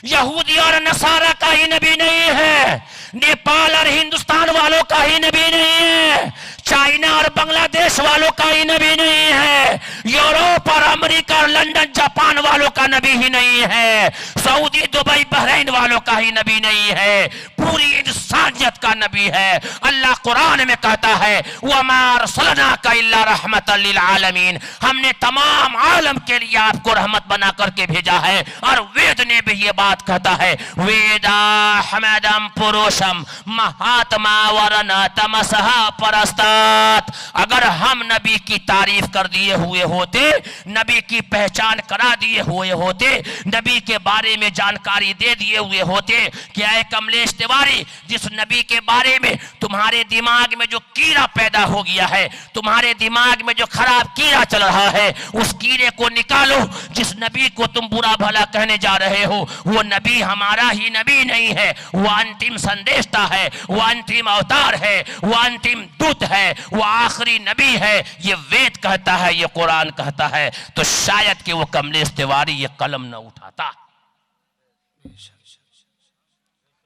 यहूदी और नसारा का ही नबी नहीं है, नेपाल और हिंदुस्तान वालों का ही नबी नहीं है, चाइना और बांग्लादेश वालों का ही नबी नहीं है, यूरोप और अमेरिका और लंदन जापान वालों का नबी ही नहीं है, सऊदी दुबई बहरीन वालों का ही नबी नहीं है, पूरी इंसानियत का नबी है। अल्लाह कुरान में कहता है वमा अरसलनाका इल्ला रहमतल लिल आलमीन, हमने तमाम आलम के लिए आपको रहमत बना करके भेजा है। और वेद ने भी ये बात कहता है वेदा हमदम पुरुषम महात्मा वरना तमसह परस्तात। अगर हम नबी की तारीफ कर दिए हुए होते, नबी की पहचान करा दिए हुए होते, नबी के बारे में जानकारी दे दिए हुए होते, क्या है कमलेश तिवारी, जिस नबी के बारे में तुम्हारे दिमाग में जो कीड़ा पैदा हो गया है, तुम्हारे दिमाग में जो खराब कीड़ा चल रहा है, उस कीड़े को निकालो। जिस नबी को तुम बुरा भला कहने जा रहे हो, वो नबी हमारा ही नबी नहीं है, वो अंतिम संदेशता है, वो अंतिम अवतार है, वो अंतिम दूत है, वो आखिरी नबी है। ये वेद कहता है, ये कुरान कहता है, तो शायद कि वो कमलेश तिवारी ये कलम न उठाता।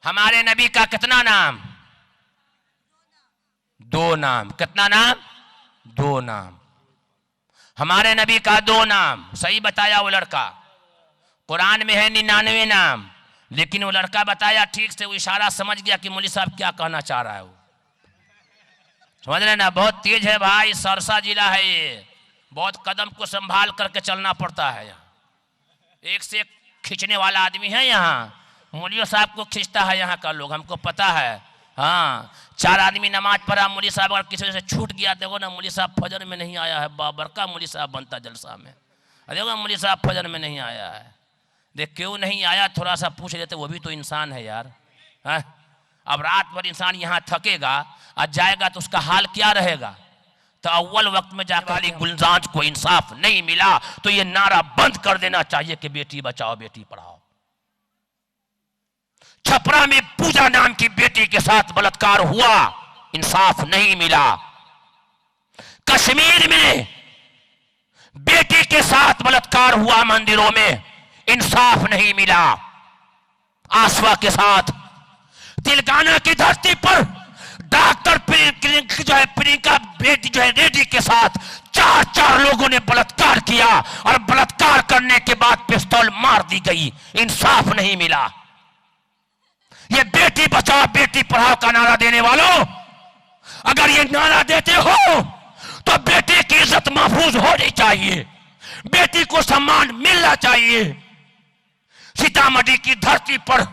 हमारे नबी का कितना नाम? 2 नाम। कितना नाम? 2 नाम। हमारे नबी का 2 नाम। सही बताया वो लड़का। कुरान में है 99 नाम, लेकिन वो लड़का बताया ठीक से, वो इशारा समझ गया कि मौलवी साहब क्या कहना चाह रहा है। वो समझ रहे ना, बहुत तेज है भाई, सरसा जिला है ये, बहुत कदम को संभाल करके चलना पड़ता है। यहाँ एक से एक खींचने वाला आदमी है, यहाँ मौलवी साहब को खींचता है यहाँ का लोग, हमको पता है। हाँ, 4 आदमी नमाज पढ़ा, मौलवी साहब अगर किसी से छूट गया, देखो ना मौलवी साहब फजर में नहीं आया है, बाबर का मौलवी साहब बनता जलसा में, देखो मौलवी साहब फजर में नहीं आया है। देख क्यों नहीं आया, थोड़ा सा पूछ लेते, वो भी तो इंसान है यार। हाँ? अब रात भर इंसान यहाँ थकेगा, आज जाएगा तो उसका हाल क्या रहेगा। तो अव्वल वक्त में जाकर गुलजाज को इंसाफ नहीं मिला, तो ये नारा बंद कर देना चाहिए कि बेटी बचाओ बेटी पढ़ाओ। छपरा में पूजा नाम की बेटी के साथ बलात्कार हुआ, इंसाफ नहीं मिला। कश्मीर में बेटी के साथ बलात्कार हुआ, मंदिरों में इंसाफ नहीं मिला। आसवा के साथ तेलंगाना की धरती पर डॉक्टर प्रियंका बेटी जो है रेड्डी के साथ 4 लोगों ने बलात्कार किया, और बलात्कार करने के बाद पिस्तौल मार दी गई, इंसाफ नहीं मिला। ये बेटी बचाओ बेटी पढ़ाओ का नारा देने वालों, अगर ये नारा देते हो तो बेटी की इज्जत महफूज होनी चाहिए, बेटी को सम्मान मिलना चाहिए। सीतामढ़ी की धरती पर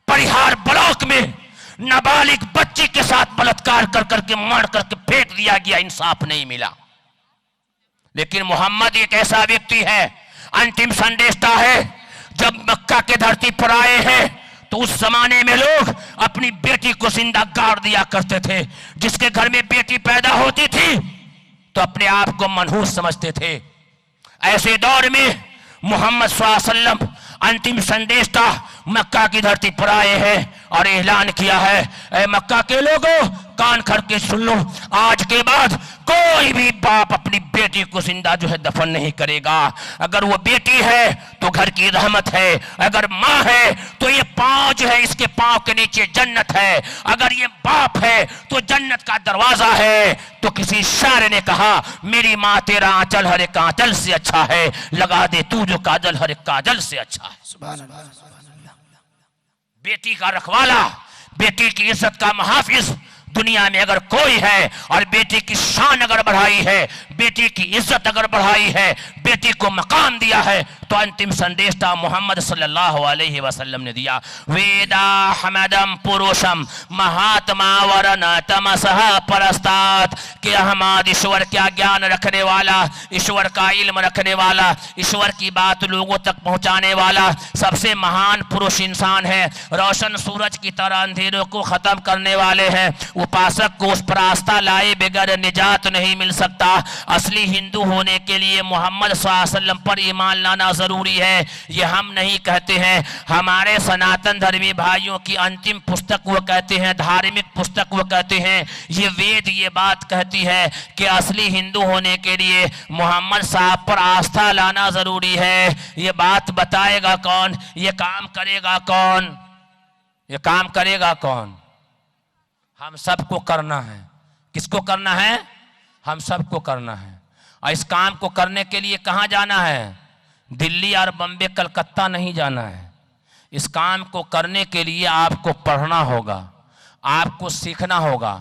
परिहार ब्लॉक में नाबालिग बच्ची के साथ बलात्कार कर करके मार करके फेंक दिया गया, इंसाफ नहीं मिला। लेकिन मोहम्मद एक ऐसा व्यक्ति है, अंतिम संदेशता है। जब मक्का के धरती पर आए हैं तो उस जमाने में लोग अपनी बेटी को जिंदा गाड़ दिया करते थे। जिसके घर में बेटी पैदा होती थी तो अपने आप को मनहूस समझते थे। ऐसे दौर में मोहम्मद सल्लल्लाहु अलैहि वसल्लम अंतिम संदेशता मक्का की धरती पर आए हैं और ऐलान किया है, ऐ मक्का के लोगों कान खड़ के सुन लो, आज के बाद कोई भी बाप अपनी बेटी को जिंदा जो है दफन नहीं करेगा। अगर वो बेटी है तो घर की रहमत है, अगर माँ है तो ये पाँव जो है इसके पाँव के नीचे जन्नत है, अगर ये बाप है तो जन्नत का दरवाजा है। तो किसी शायर ने कहा, मेरी माँ तेरा आंचल हर एक आंचल से अच्छा है, लगा दे तू जो काजल हर एक काजल से अच्छा है। बेटी का रखवाला, बेटी की इज्जत का मुहाफिज दुनिया में अगर कोई है, और बेटी की शान अगर बढ़ाई है, बेटी की इज्जत अगर बढ़ाई है, बेटी को मकाम दिया है, तो अंतिम संदेशता मोहम्मद सल्लल्लाहु अलैहि वसल्लम ने दिया। वेदा हमदम पुरुषम महात्मा वरन तमसह परस्तात, कि अहमद ईश्वर क्या ज्ञान रखने वाला, ईश्वर का इल्म रखने वाला, ईश्वर की बात लोगों तक पहुंचाने वाला सबसे महान पुरुष इंसान है। रोशन सूरज की तरह अंधेरों को खत्म करने वाले हैं। उपासक को उस पर आस्था लाए बगैर निजात नहीं मिल सकता। असली हिंदू होने के लिए मोहम्मद सल्लल्लाहु अलैहि वसल्लम पर ईमान लाना जरूरी है। ये हम नहीं कहते हैं, हमारे सनातन धर्मी भाइयों की अंतिम पुस्तक वो कहते हैं, धार्मिक पुस्तक वो कहते हैं, ये वेद ये बात कहती है कि असली हिंदू होने के लिए मोहम्मद साहब पर आस्था लाना जरूरी है। ये बात बताएगा कौन, ये काम करेगा कौन, ये काम करेगा कौन? हम सबको करना है। किसको करना है? हम सबको करना है। और इस काम को करने के लिए कहाँ जाना है? दिल्ली और बम्बे कलकत्ता नहीं जाना है। इस काम को करने के लिए आपको पढ़ना होगा, आपको सीखना होगा।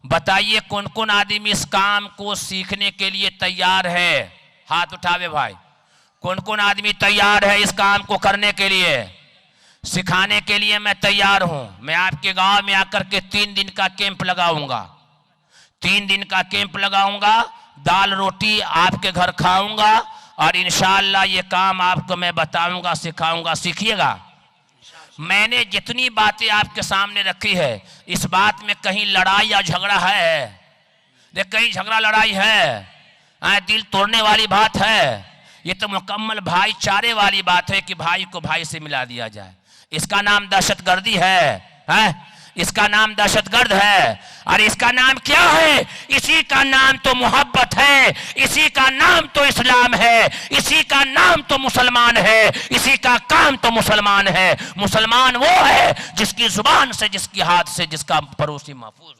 बताइए कौन कौन आदमी इस काम को सीखने के लिए तैयार है? हाथ उठावे भाई। कौन कौन आदमी तैयार है इस काम को करने के लिए? सिखाने के लिए मैं तैयार हूं। मैं आपके गांव में आकर के 3 दिन का कैंप लगाऊंगा। 3 दिन का कैंप लगाऊंगा, दाल रोटी आपके घर खाऊंगा, और इंशाअल्लाह ये काम आपको मैं बताऊंगा, सिखाऊंगा। सीखिएगा। मैंने जितनी बातें आपके सामने रखी है, इस बात में कहीं लड़ाई या झगड़ा है? देख, कहीं झगड़ा लड़ाई है? दिल तोड़ने वाली बात है? ये तो मुकम्मल भाईचारे वाली बात है कि भाई को भाई से मिला दिया जाए। इसका नाम दहशतगर्दी है? इसका नाम दहशतगर्द है। और इसका नाम क्या है? इसी का नाम तो मोहब्बत है, इसी का नाम तो इस्लाम है, इसी का नाम तो मुसलमान है, इसी का काम तो मुसलमान है। मुसलमान वो है जिसकी जुबान से, जिसकी हाथ से, जिसका पड़ोसी महफूज।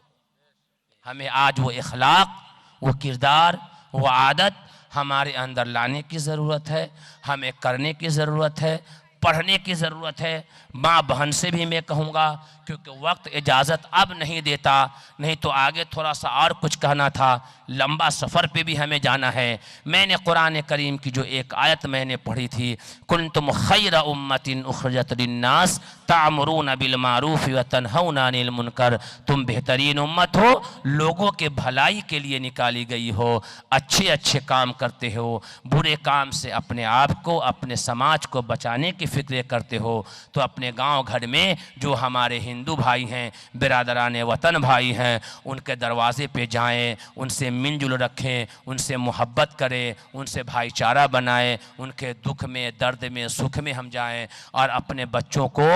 हमें आज वो इखलाक, वो किरदार, वो आदत हमारे अंदर लाने की ज़रूरत है। हमें करने की ज़रूरत है, पढ़ने की ज़रूरत है। माँ बहन से भी मैं कहूँगा, क्योंकि वक्त इजाज़त अब नहीं देता, नहीं तो आगे थोड़ा सा और कुछ कहना था। लंबा सफ़र पे भी हमें जाना है। मैंने कुरान करीम की जो एक आयत मैंने पढ़ी थी, कुंतुम खैर उम्मतिन उखरजत लिन्नास तामुरून बिल मारूफ व तनहौना अनिल मुनकर, तुम बेहतरीन उम्मत हो, लोगों के भलाई के लिए निकाली गई हो, अच्छे अच्छे काम करते हो, बुरे काम से अपने आप को, अपने समाज को बचाने की फिक्र करते हो। तो अपने गांव घर में जो हमारे हिंदू भाई हैं, बिरादरान वतन भाई हैं, उनके दरवाजे पे जाएं, उनसे मिलजुल रखें, उनसे मोहब्बत करें, उनसे भाईचारा बनाएं, उनके दुख में, दर्द में, सुख में हम जाएं, और अपने बच्चों को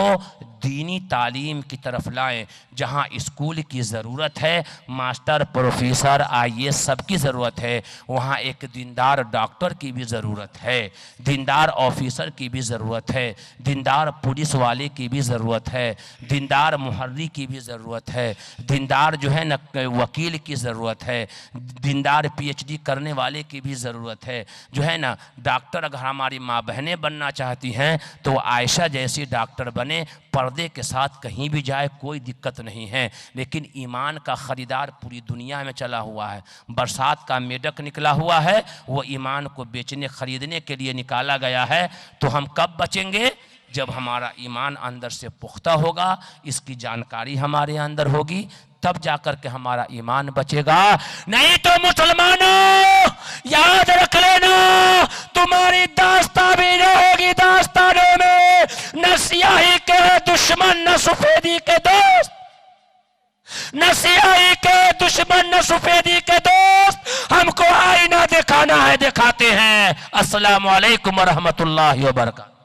दीनी तालीम की तरफ लाएं। जहां स्कूल की ज़रूरत है, मास्टर, प्रोफेसर, IAS सबकी ज़रूरत है, वहां एक दीनदार डॉक्टर की भी ज़रूरत है, दीनदार ऑफिसर की भी ज़रूरत है, दीनदार पुलिस वाले की भी ज़रूरत है, दीनदार मुहर्री की भी ज़रूरत है, दीनदार जो है न वकील की ज़रूरत है, दीनदार PhD करने वाले की भी ज़रूरत है। जो है ना, डॉक्टर अगर हमारी माँ बहनें बनना चाहती हैं तो आयशा जैसी डॉक्टर बने, पर्दे के साथ कहीं भी जाए कोई दिक्कत नहीं है। लेकिन ईमान का ख़रीदार पूरी दुनिया में चला हुआ है। बरसात का मेढक निकला हुआ है, वो ईमान को बेचने ख़रीदने के लिए निकाला गया है। तो हम कब बचेंगे? जब हमारा ईमान अंदर से पुख्ता होगा, इसकी जानकारी हमारे अंदर होगी, तब जाकर के हमारा ईमान बचेगा। नहीं तो मुसलमानों याद रख लेना, तुम्हारी दास्तां भी रहेगी दास्तानों में, न स्याही के दुश्मन न सफेदी के दोस्त, न स्याही के दुश्मन न सफेदी के दोस्त। हमको आईना दिखाना है, दिखाते हैं। अस्सलामु अलैकुम व रहमतुल्लाहि व बरकातहू।